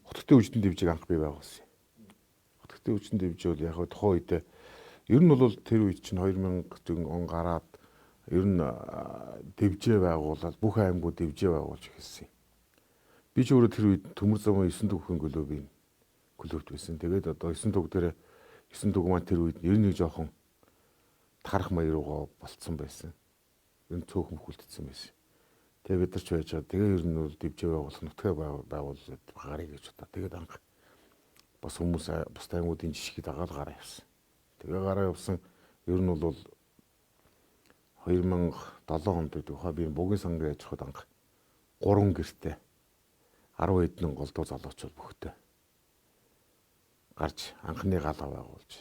S17: хотготын үжлийн дэвжийг анх бий байгуулсан. Хотготын үжлийн дэвж бол яг тухайн үед ер нь бол тэр үед чинь 2000 он гараад ер нь дэвжээ байгуулаад бүх аймагуд дэвжээ байгуулж эхэлсэн. Би ч өөрөө тэр үед төмөр замын 9 төгхийн клубт байсан. Тэгээд одоо 9 төг дээр 9 төг маань тэр үед ер нь жоохон тарах маяг руугаа болцсон байсан. Ер нь цөөхөн хүлдсэн байсан. Тэгээ бид нар ч байж байгаа. Тэгээ ер нь бол дэвжээ байгуулах нутгаа байгуулад гарыг гэж удаа. Тэгээд анх бас хүмүүс бус аймагуудын жишгийг дагаад гараа явсан. Тэгээ гараа явсан ер нь бол 2007 онд би Бугийн сангийн аж ахуйд анх 3 гэртээ 10 эднэн голдуу залуучууд бүхтэй гарч анхны галаа байгуулж.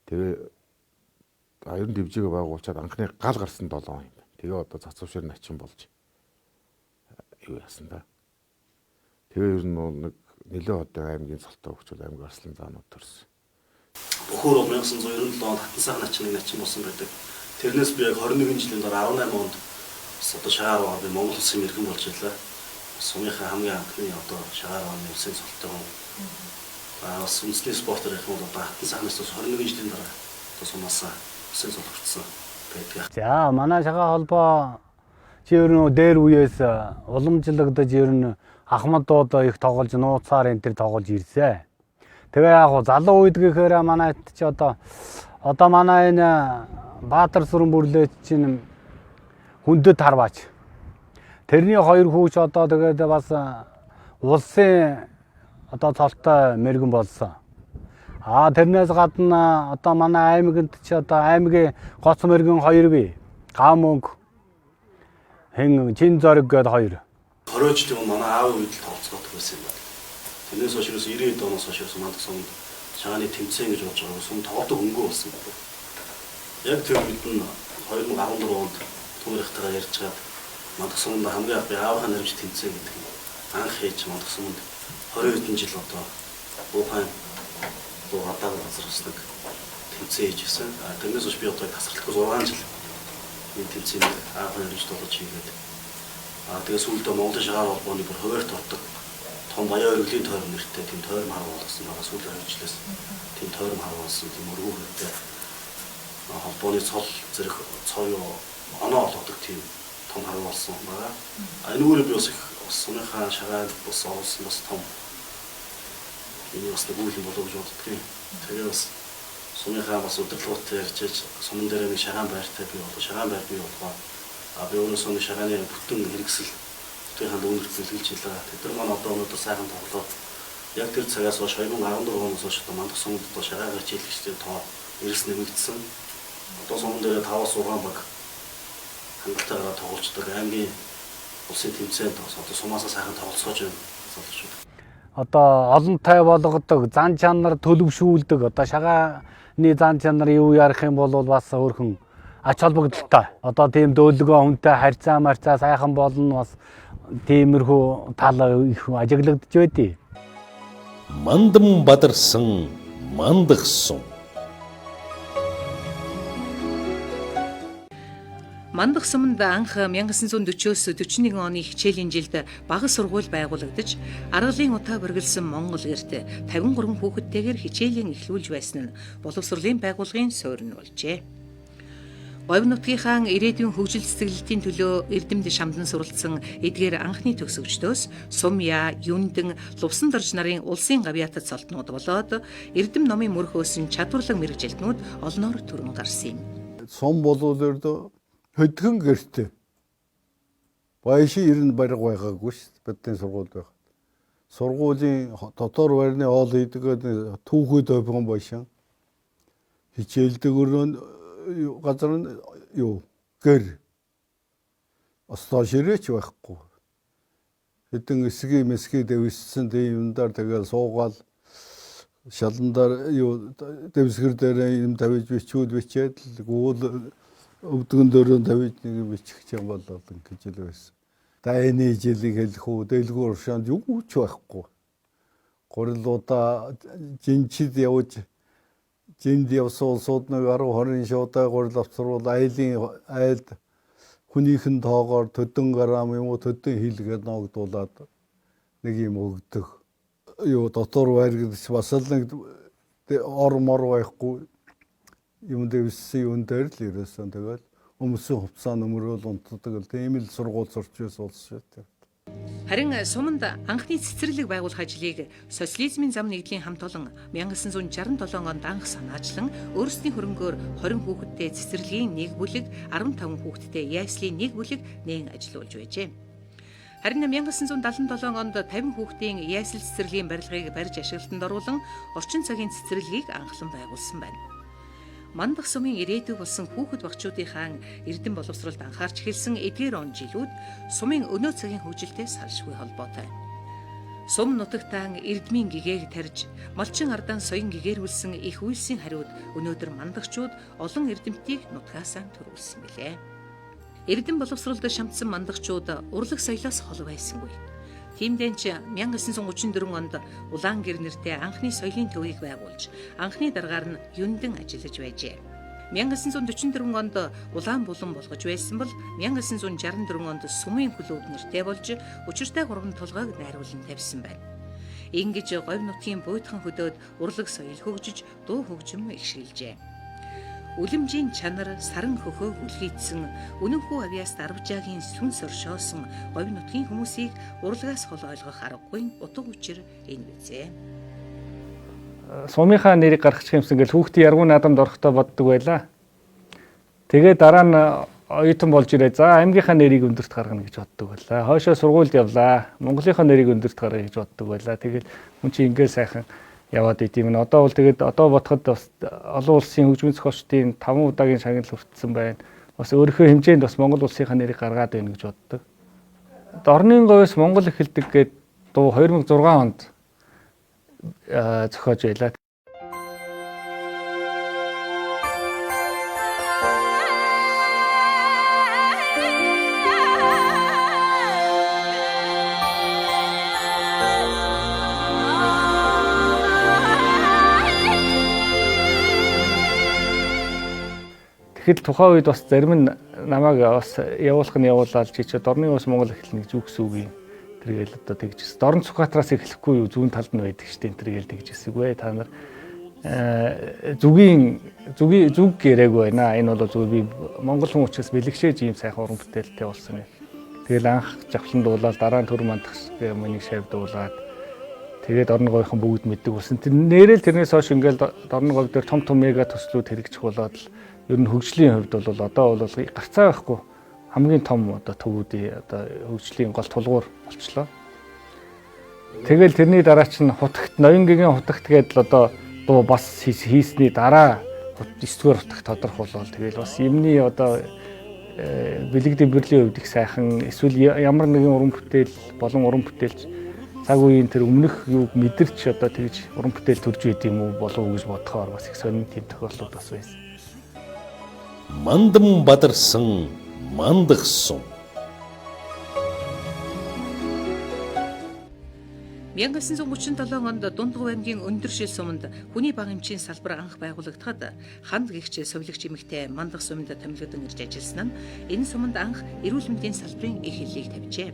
S17: Тэгээ ер нь дэвжээг байгуулчаад анхны гал гарсан 7 он юм. Тэгээ одоо цацвшир начин болж юу яасан да. Тэгээ ер нь нэг нэлээд одоо аймгийн цолтой хөгжүүл аймгийн арслан заанууд төрсөн.
S1: Бөхөр 1997 онд хатан сайхан начин болсон байдаг. Тэрнээс би яг 21 жилийн дараа 18 онд одоо шагаар орны Монгол улсын иргэн болж ирлээ. Сумынхаа хамгийн анхны одоо шагаар орны улсын цолтой хүн. Бас үндэсний спортоор их бол одоо хатан сайхнаас 21 жилийн дараа одоо сумаасаа улсын цол хүртсэн байдаг.
S2: За манай шагаа холбоо чи ер нь дээр үеэс уламжлагдаж ер нь ахмадууд их тоглож нууцаар энэ төр тоглож ирсэн. Тэгээ яг залуу үед гэхээр манайд чи одоо манай энэ Баатар сүрэн бүрлээч чинь хүндэт харваач. Тэрний хоёр хүүч одоо тэгээд бас улсын одоо цолтой мэрэгэн болсон. Тэрнээс гадна одоо манай аймагт чи одоо аймгийн гоц мэрэгэн хоёр бий. Гамөнг чин зориг гээд хоёр.
S1: Хоройч тийм манай аав үед л тоглоцгоодог байсан юм байна. Тэрнээс хойш 90-ад оноос хойш Мандах сумд шагааны тэмцээн гэж болж байгаа сум тоглодог хөнгөө болсон байна. Яг тэр үед нь 2014 онд түүнийхтэйгээ ярьж чад Мандах сумд хамгийн анх аавынхаа нэрмж тэмцээн гэдэг нь анх хийж Мандах сумд 20 хэдэн жил одоо буухай гадаад газарсдаг тэмцээн хийжсэн. Тэрнээс хойш би одоо тасралтгүй 6 жил энэ тэмцээнд аавынхаа нэрмж тоглож хийгээд тэгээ сүүлдээ Монголын шагаар холбооны бүр хуваарьт ордог том баяа өргөлийн тойрон нэртэй тийм тойрон харгуу болсон байгаа сүүлийн 2 жилээс тийм тойрон харгуу болсон тийм өргөөртэй холбооны цол зэрэг цоо оноо олгодог тийм том харгуу болсон байгаа. Энэ үүрээ би бас их сумынхаа шагаад бас оруулсан бас том энэ бас нэг үйл юм болов гэж боддгийн. Тэгээ бас сумынхаа бас удирдлагуудтай ярьж сумын дээр нэг шагаан байртай би болов шагаан байр бий болгоо. Би өөрөөсөө шагааны бүтэн хэрэгсэл түүхэн өндөр бэлгэлж илаа. Тэд нар маань одоо өнөөдөр сайхан тоглоод яг тэр цагаас хойш 2014 оноос хойш Мандах сумд одоо шагаа гарч ийлэгчтэй тоо эрс нэмэгдсэн. Одоо сумын дээр 5-6 баг хангалтайгаар тоглолцдог аймгийн улсын тэмцээнд одоо сумаасаа сайхан тоглолцоож байна.
S2: Одоо олонтой болгодог, зан чанар төлөвшүүлдэг. Одоо шагааны зан чанар юу ярих юм бол бас өөрхөн ач холбогдолтой. Одоо тийм дөөлгөө хүнтэй харьцаа сайхан болно бас тиймэрхүү тал их ажиглагдж байдیں۔
S1: Мандан бадарсан Мандах сум. Мандах суманд анх 1940-с 41 оны хичээлийн жилд бага сургууль байгуулагдаж, аргалын утаа бүргэлсэн Монгол гэрт 53 хүүхэдтэйгээр хичээлийн эхлүүлж байсан нь боловсролын байгууллагын суурин болжээ. Говь нутгийнхаа ирээдүйн хөгжил цэцэглэлтийн төлөө эрдэмд шамдан суралцсан эдгээр анхны төгсөгчдөөс Сумья, Юндэн, Лувсан дарж нарын улсын гавьяатад цолтнууд болоод эрдэм номын мөрхөөсөн чадварлаг мэргэжилтнүүд олноор төрөн гарсан юм.
S10: Сум болуулаад хөдгөн гэртээ баяшин ирнэ бараг байгаагүй шүү дээ. Бидний сургууль байх. Сургуулийн дотор байрны оол хийдэг түүхүүд ойбгон баяшин хичээлдэг өрөө газар нь юу гэр остоо ширээч байхгүй. Хэдэн эсгийн мэсгийг дэвссэн тийм юмдаар тэгэл суугаал шаландар юу дэвсгэр дээр юм тавиж бичүүд бичээд гүүл өвдгөн дөрөнд тавиж нэг бичих юм болоод ингэж л байсан. Дайны жилиг хэлэх үү дэлгүүр шанд юу ч байхгүй. Горилуудаа жинчид явж зэнд явсан улсууд нэг 10-20 шуудай гурил авсруул айлд хүнийхэн тоогоор төдөн грамм юм уу төдөн хилгээд ногдуулаад нэг юм өгдөг. Юу дотор байргадч бас л нэг ормор байхгүй юм дэвсэн юм дээр л ирсэн. Тэгэл өмсөн хувцас нөмрөөл унтдаг л тийм л сургууль сурч байсан улс шүү дээ.
S4: Харин суманд анхны цэцэрлэг байгуулах ажлыг социализмын зам нэгдлийн хамт олон 1967 онд анх санаачлан өөрсдийн хөрөнгөөр 20 хүүхэдтэй цэцэрлэгийн нэг бүлэг 15 хүүхэдтэй яслын нэг бүлэг нээн ажиллуулж байжээ. Харин 1977 онд 50 хүүхдийн ясл цэцэрлэгийн барилгыг барьж ашиглалтанд оруулан орчин цагийн цэцэрлэгийг анхлан байгуулсан байна. Мандах сумын ирээдүйг болсон хүүхэд багчуудынхаа эрдэм боловсролд анхаарч хэлсэн эдгээр он жилүүд сумын өнөө цагийн хөгжилтэй салшгүй холбоотой. Сум нутагтаа эрдмийн гэгээг тарьж, малчин ардаан соён гэгэрүүлсэн их үйлсийн хариуд өнөөдөр мандахчууд олон эрдэмтдийг нутгаасаа төрүүлсэн билээ. Эрдэм боловсролд шамтсан мандахчууд урлаг соёлоос хол байсангүй. Тиймдээ ч 1934 онд Улаангэр нэртэй анхны соёлын төвийг байгуулж, анхны даргаар нь юндэн ажиллаж байжээ. 1944 онд Улаан булан болгож байсан бол 1964 онд Сумын клуб нэртэй болж, учиртай 3 толгойг найруулан тавьсан байна. Ингэж говь нутгийн буйдхан хөдөөд урлаг соёл хөгжиж, дуу хөгжим ихшгэлжээ. Үлэмжийн чанар саран хөхөө үлгийдсэн үнэнхүү авьяас дарвжаагийн сүнс оршоосон говь нутгийн хүмүүсийг урлагаас хол ойлгох аргагүй утга учир энэ үзээ.
S2: Сумынхаа нэрийг гаргачих юмсан гэл хүүхдийн яргуу наадамд орохдоо боддог байлаа. Тэгээ дараа нь оюутан болж ирээ. За аймгийнхаа нэрийг өндөрт гаргана гэж боддог байлаа. Хойшоо сургуульд явлаа. Монголынхаа нэрийг өндөрт гаргая гэж боддог байлаа. Тэгэл хүн чинь ингээд сайхан яваад идэм нь одоо бол тэгээд одоо бодоход бас олон улсын хөгжмийн зохиолчдын 5 удаагийн шагнал хүртсэн байна. Бас өөрийнхөө хэмжээнд бас Монгол улсынхаа нэрийг гаргаад байна гэж боддог. Орны говьс Монгол эхэлдэг гээд дуу 2006 онд зохиож байлаа. Тэгэхэд тухайн үед бас зарим нь намайг бас явуулах нь явуулаад чи дорны ус Монгол эхэлнэ гэж үгс үг юм. Тэргээл одоо тэгжсэн. Дорн Цухатраас эхлэхгүй юу зүүн талд нь байдаг штеп тэргээл тэгжсэн үгүй та нар зүг гэрэг байна. Энэ бол зүг би Монгол хүн учраас бэлэгшээж ийм сайхан уран бүтээлтэй болсон юм. Тэгэл анх жавхлан дуулаад дараа нь төр мандах mëнийг шавь дуулаад тэгээд орны говьхан бүгд мэддэг болсон. Тэр нэрэл тэрнээс хойш ингээл дорны говь дээр том мега төслүүд хэрэгжих болоод ер нь хөгжлийн хувьд бол одоо бол гарцаа байхгүй хамгийн том одоо төвүүдийн одоо хөгжлийн гол тулгуур болчлоо. Тэгэл тэрний дараа чинь хутагт ноёнгийн хутагт гэдэл одоо дуу бас хийсний дараа 9-р хутагт тодорхойлол тэгэл бас юмны одоо бэлэг дэвбэрлийн хувьд их сайхан эсвэл ямар нэгэн уран бүтээл болон уран бүтээлч цаг үеийн тэр өмнөх юуг мэдэрч одоо тэгж уран бүтээл төрж байд юм уу болов уу гэж бодохоор бас их сонин тийм тохиолдол бас байсан.
S1: Мандан бадарсан Мандах сум.
S4: 1937 онд Дундгов аймгийн Өндөршил суманд хүний бага эмчийн салбар анх байгуулагдахад ханд гихч совилогч эмэгтэй Мандах суманд томилогдсон ирж ажилласан нь энэ суманд анх эрүүл мэндийн салбарын эхлэлийг тавьжээ.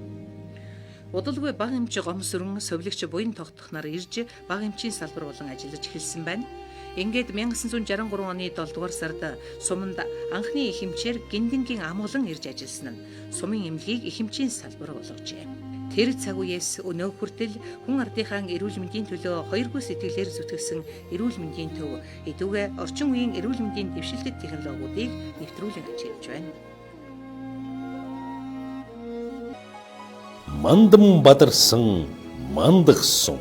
S4: Удалгүй бага эмч гомсөрөн совилогч буян тогтохноор ирж бага эмчийн салбар болон ажиллаж эхэлсэн байна. Ингээд 1963 оны 7 дугаар сард суманд анхны их эмчээр гиндингийн амгалан ирж ажилласан нь сумын эмнэлгийг их эмчийн салбар болгожээ. Тэр цаг үеэс өнөө хүртэл хүн ардынхаа эрүүл мэндийн төлөө хоёргүй сэтгэлээр зүтгэсэн эрүүл мэндийн төв хэдүүгээ орчин үеийн эрүүл мэндийн дэвшилтэт технологиудыг нэвтрүүлэн ажиллаж байна.
S1: Мандан бадарсан Мандах сум.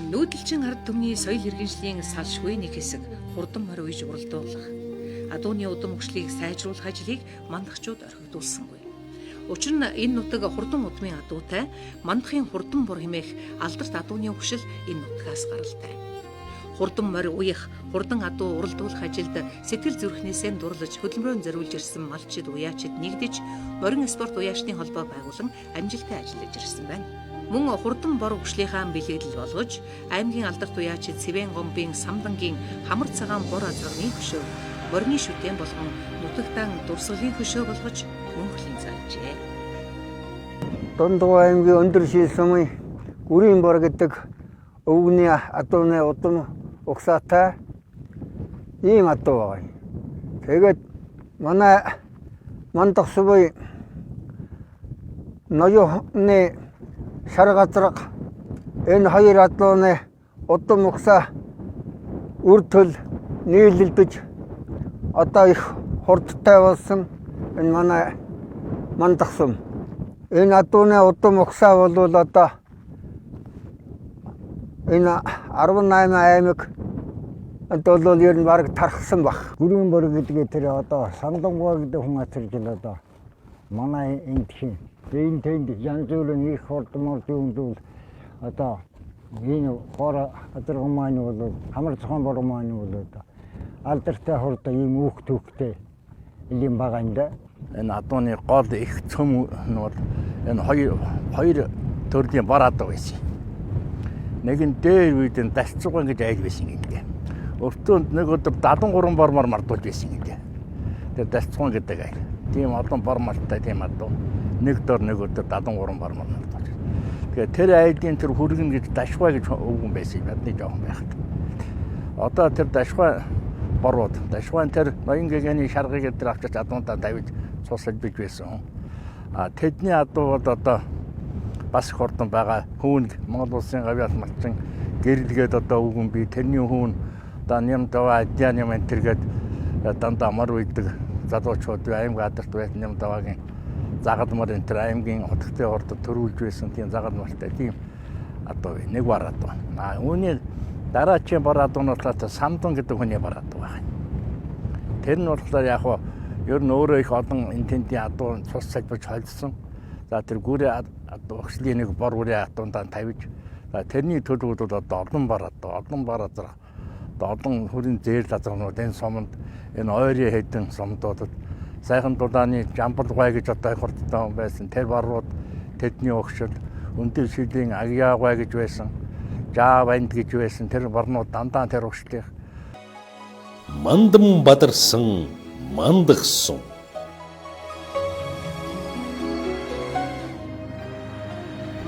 S4: Нүүдэлчин ард түмний соёл иргэншлийн салшгүй нэг хэсэг хурдан морь уйж уралдуулах, адууны удам хөгжлийг сайжруулах ажлыг мандахчууд орхигдуулсангүй. Учир нь энэ нутаг хурдан удмын адуутай, мандахын хурдан бур хэмээх алдарт адууны хөгшил энэ нутгаас гаралтай. Хурдан морь уях, хурдан адуу уралдуулах ажилд сэтгэл зүрхнээсээ дурлаж хөдөлмөрөөр зориулж ирсэн малчид, уяачид нэгдэж, морин спорт уяачны холбоо байгуулан амжилттай ажиллаж ирсэн байна. Мөн хурдан бор өгшлийнхаа бэлэглэл болгож аймгийн алдар туяач Цэвэн гомбын Самдангийн хамар цагаан бор азрагны хөшөө, морины шүтэн болгон нутагтан дурсгалын хөшөө болгож мөнхлийн заажээ.
S18: Дундгой аймгийн өндөр шил сумын гүрийн бор гэдэг өвгний адууны удам угсаатай ийм адуу байгаа. Тэгээд манай Мандах сувын ноёны шар газраг энэ хоёр адууны удам угсаа үр төл нийлэлдэж одоо их хурдтай болсон энэ манай Мандах сум. Энэ адууны удам угсаа бол одоо энэ 18 аймаг бол ер нь бараг тархсан баг.
S8: Гүрийн бор гэдэг тэр одоо Самдангой гэдэг хүн атэрж л одоо манай энд хин. Энэ тэнд янз бүрийн их хурдмор дүндүүл одоо энэ хора адраг маань бол хамар цохон бор маань бол одоо алдартай хурд ийм өөх төвхтэй ийм байгаа юм да.
S13: Энэ адууны гол их цөм нь бол энэ хоёр төрлийн бор адуу байсан. Нэг нь дээр үед нь дасцуган гэж айл байсан юм дээ. Өртөнд нэг өдөр 73 бормор мартуулж байсан юм дээ. Тэр дасцуган гэдэг айл. Тийм олон бор мартай тийм адуу. Нэг дор нэг өдөр 73 бормор мартуулж. Тэгэхээр тэр айлын тэр хүргэн гэж дашгай гэж өвгөн байсан юм badны жоохон байхад. Одоо тэр дашгай борууд дашгайн тэр ноён гэгэний шаргыг тэр авчиж адуунтаа давиж цусаж биж байсан. Тэдний адуу бол одоо бас хурдан байгаа. Хүүн Монгол улсын гавьяас малчин гэрэлгээд одоо өвгөн би тэрний хүүн одоо нямдава адян юм энтергээд дандаа мар үйдэг залуучууд аймаг адарт байсан нямдавагийн загадмар энэ тэр аймгийн хотгтой орд төрүүлж байсан тийм загадмартай тийм адуу нэг бар адуу. Үүний дараачийн бар адуунаас Самдан гэдэг хүний бар адуу байна. Тэр нь болохоор яг хоо ер нь өөрөө их олон энэ тэндийн адуу цус салбиж холдсон. За тэр гүрээ огшлын нэг бор үрээ адуундаа тавьж за тэрний төлөвүүд бол одоо олон бар азар олон хүрийн зээл азарнууд энэ суманд энэ ойрын хэдэн сумдуудад сайхан дулааны Жамбалгай гэж одоо их хурдтай байсан тэр барууд тэдний огшил өндөр шилийн Агьяагай гэж байсан Жаванд гэж байсан тэр барнууд дандаа тэр огшлих
S1: Мандан бадарсан Мандах сум.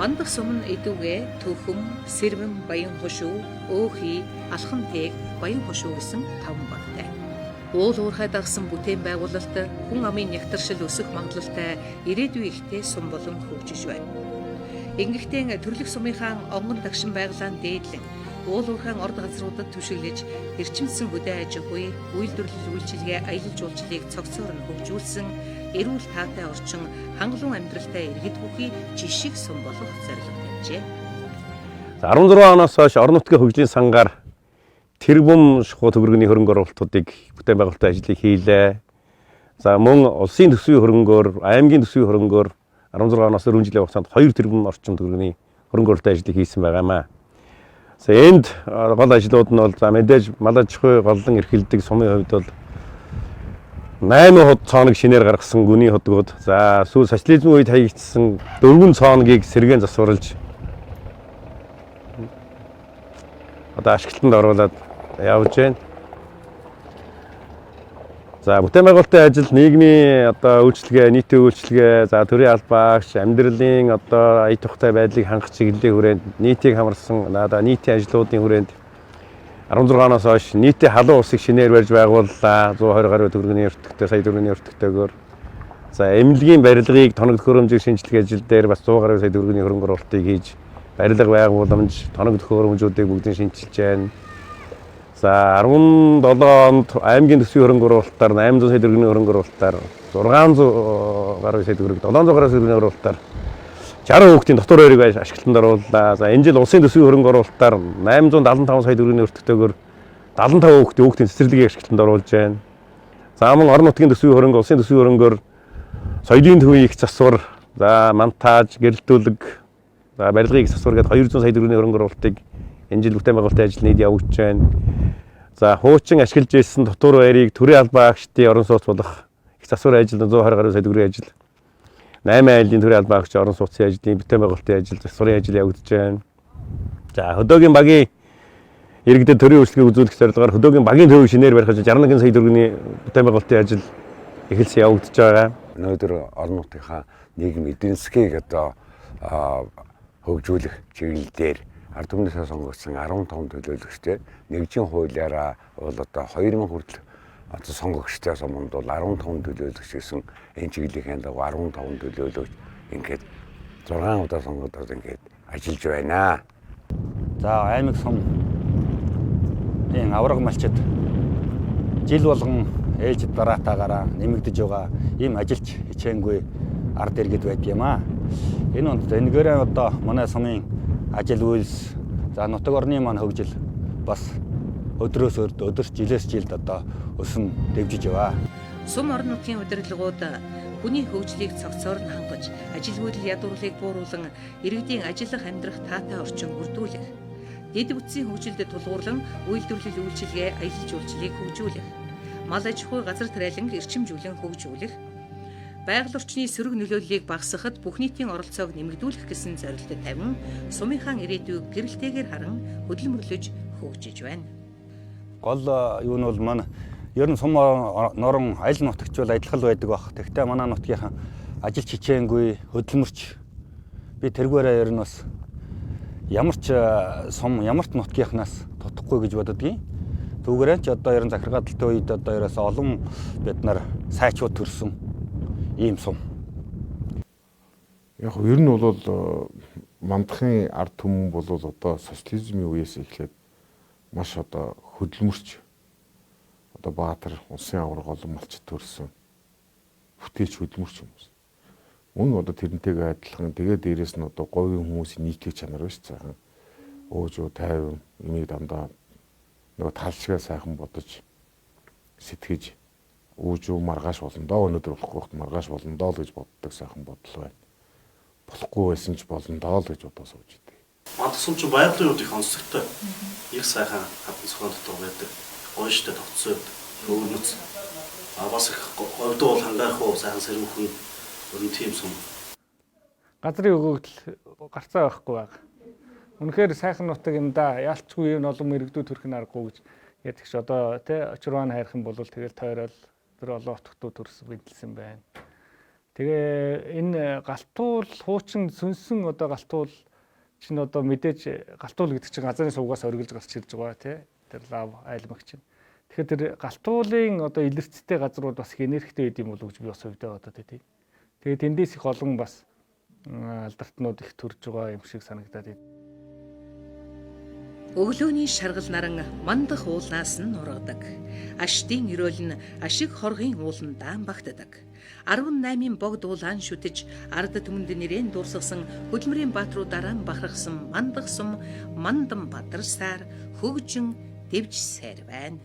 S4: Мандах сум нь эдүгэ Төвхөм, Сэрвэн, Баян хошуу, Өөхий, Алхан тээг, Баян хошуу гэсэн 5 багтай. Уул уурхай дагсан бүтээн байгуулалт хүн амын нягтршил өсөх магадлалтай ирээдүйн ихтэй сум болон хөгжиж байна. Ингэхдээ төрлөх сумынхаа онгон дагшин байгалаан дээдлэн уул уурхайн орд газруудад түшиглэж эрчимсэн хөдөө аж ахуй, үйлдвэрлэл үйлчилгээ аялал жуулчлалыг цогцоор нь хөгжүүлсэн эрүүл таатай орчин хангалуун амьдралтай иргэд бүхий жишг сум болох зорилго тавьжээ.
S5: 16 оноос хойш орон нутгийн хөгжлийн сангаар тэрбум шухуу төгрөгийн хөрөнгө оруулалтуудыг бүтээн байгуулалтын ажлыг хийлээ. За мөн улсын төсвийн хөрөнгөөр, аймгийн төсвийн хөрөнгөөр 16 оноос 4 жилийн хугацаанд 2 тэрбум орчим төгрөгийн хөрөнгө оруулалтын ажлыг хийсэн байгаамаа. За энд гол ажлууд нь бол за мэдээж мал аж ахуй голлон эрхэлдэг сумын хувьд бол 8 цооног шинээр гаргасан гүний хөдгүүд за сүүл социализмын үед хаягдсан 4 цооногийг сэргээн засварлаж одоо ашиглалтанд оруулаад явж байна. За бүтээн байгуулалтын ажил нийгмийн одоо үйлчлэгээ, нийтийн үйлчлэгээ, за төрийн албаагч, амьдралын одоо ая тухтай байдлыг хангах чиглэлийн хүрээнд нийтийг хамарсан нийтийн ажлуудын хүрээнд 16 оноос хойш нийтийн халуун усыг шинээр барьж байгууллаа. 120 гаруй төгрөгийн өртөгтэй, сая төгрөгийн өртөгтэйгээр. За эмнэлгийн барилгыг тоног төхөөрөмжийн шинжилгээ ажил дээр бас 100 гаруй сая төгрөгийн хөрөнгө оруулалтыг хийж барилга байгууламж, тоног төхөөрөмжүүдийг бүгдийг шинжилж байна. За 17 онд аймгийн төсвийн хөрөнгө оруулалтаар 800 сая төгрөгийн хөрөнгө оруулалтаар 600 гаруй сая төгрөг 700 гаруй сая төгрөгийн оруулалтаар 60 хүүхдийн дотор хоёрыг ашиглалтанд орууллаа. За энэ жил улсын төсвийн хөрөнгө оруулалтаар 875 сая төгрөгийн өртөгтэйгээр 75 хүүхдийн цэцэрлэгийг ашиглалтанд оруулж байна. За мөн орон нутгийн төсвийн хөрөнгө, улсын төсвийн хөрөнгөөр соёлын төвийн их засвар, за монтаж, гэрэлтүүлэг, за барилгын их засвар гэдэг 200 сая төгрөгийн хөрөнгө оруулалтыг энэ жил бүтээн байгуулалтын ажил нийт явуулж байна. За хуучин ашиглаж ирсэн дотор баярыг төрийн албаа агчдын орон сууц болох их засварын ажил 120 гаруй сая төгрөгийн ажил 8 айлын төрийн албан агч орон сууцын ажлын бүтээн байгуулалтын ажил, засварын ажил явагдаж байна. За хөдөөгийн багийн иргэдэд төрийн үйлчлэгийг үзүүлэх зорилгоор хөдөөгийн багийн төвийг шинээр барих 61 сая төгрөгийн бүтээн байгуулалтын ажил эхэлсэн явагдаж байгаа.
S11: Өнөөдөр олон нутгийнхаа нийгэм эдийн засгийг одоо хөгжүүлэх чиглэлээр ард түмнээсээ сонгогдсон 15 төлөөлөгчтэй нэгжийн хуулиараа бол одоо 2000 хүртэл одоо сонгогчтой суманд бол 15 төлөөлөгч гэсэн энэ чиглэлийн дагуу 15 төлөөлөгч ингээд 6 удаа сонгогдоод ингээд ажиллаж байна.
S12: За аймаг сум энэ авраг малчид жил болгон ээлжид бараатаагаараа нэмэгдэж байгаа ийм ажилч хичээнгүй ард иргэд байдгиймаа. Энэ онд энэгээр одоо манай сумын ажил үйлс за нутаг орны маань хөгжил бас өдрөөс өдөрт жилээс жилд одоо өсөн дэвжиж яваа.
S4: Сум орон нутгийн удирдлагууд хүний хөгжлийг цогцоор нь хангаж, ажил үйлдэл ядуурлыг бууруулан иргэдийн ажиллах амьдрах таатай орчин бүрдүүлэх. Дэд бүтцийн хөгжилд тулгуурлан үйлдвэрлэл үйлчилгээ аялал жуулчлалыг хөгжүүлэх. Мал аж ахуй газар тариаланг эрчимжүүлэн хөгжүүлэх. Байгаль орчны сөрөг нөлөөллийг багасгахад бүх нийтийн оролцоог нэмэгдүүлэх гэсэн зорилттой тавин сумынхаа ирээдүйг гэрэлтэйгээр харан хөдөлмөрлөж хөгжиж байна.
S12: Гол юу нь бол манай ер нь сум норон аль нутагч бол адилхан байдаг баг. Тэгвэл манай нутгийнхан ажил хичээнгүй хөдөлмөрч би тэргээрээ ер нь бас ямар ч сум ямар ч нутгийнхнаас тутахгүй гэж боддгийн. Түүгээрээ ч одоо ер нь захиргаалалтын үед одоо ерөөсөө олон бид нар сайчууд төрсөн ийм сум.
S17: Яг нь ер нь бол мандахын ард түмэн бол одоо социализмын үеэс эхлээд маш одоо хөдөлмөрч одоо баатар улсын авраг олон малчид төрсөн бүтээч хөдөлмөрч хүмүүс. Мөн одоо тэрнтэйгээ адилхан тэгээ дээрэс нь одоо говийн хүмүүсийн нийтлэг чанар биш цаахан өөжөө тайван имийг дандаа нөгөө талшгаа сайхан бодож сэтгэж өөжөө маргааш болондоо өнөөдөр болохгүй хот маргааш болондоо л гэж боддог сайхан бодол байна. Болохгүй байсан ч болондоо л гэж бодож сууж идэв.
S19: Мандах сум чинь байгалийн үеийн онцлогтой. Их сайхан хатан цохолтой байдаг. Гоёштой тогтсоод өвнөц. Бас их говьд бол хангаах уу сайхан сэрүүхэн өрн тийм сум.
S2: Газрын өгөгдөл гарцаа байхгүй баг. Үнэхээр сайхан нутаг юм да. Яалтчгүй юм олон мэрэгдүүд төрөх нь аргагүй гэж ярьдаг ш. Одоо тий очрван хайрах юм бол тэгэл тойрол тэр олон утгатууд төрсөн бэлдсэн байна. Тэгээ энэ галтуул хуучин сүнсэн одоо галтуул чинь одоо мэдээж галтуул гэдэг чинь газрын сувгаас оргилж гарч ирж байгаа тий. Тэр лав айлмаг чинь. Тэгэхээр тэр галтуулын одоо илэрцтэй газрууд бас их энергитэй байд юм болов гэж би бас өвдөө бодоод байдیں۔ Тэгээ тэндээс их олон бас алдартнууд их төрж байгаа юм шиг санагдаад байна.
S4: Өглөөний шаргал наран мандах уулнаас нь нургадаг. Аштын өрөөл нь ашиг хоргийн уулан даан багтдаг. 18-ын богд уулаан шүтэж ард түмэнд нэрэн дуусгасан хөдөлмөрийн баатруудаараа бахархсан мандах сум мандан бадрах сар хөгжин дэвж сайр байна.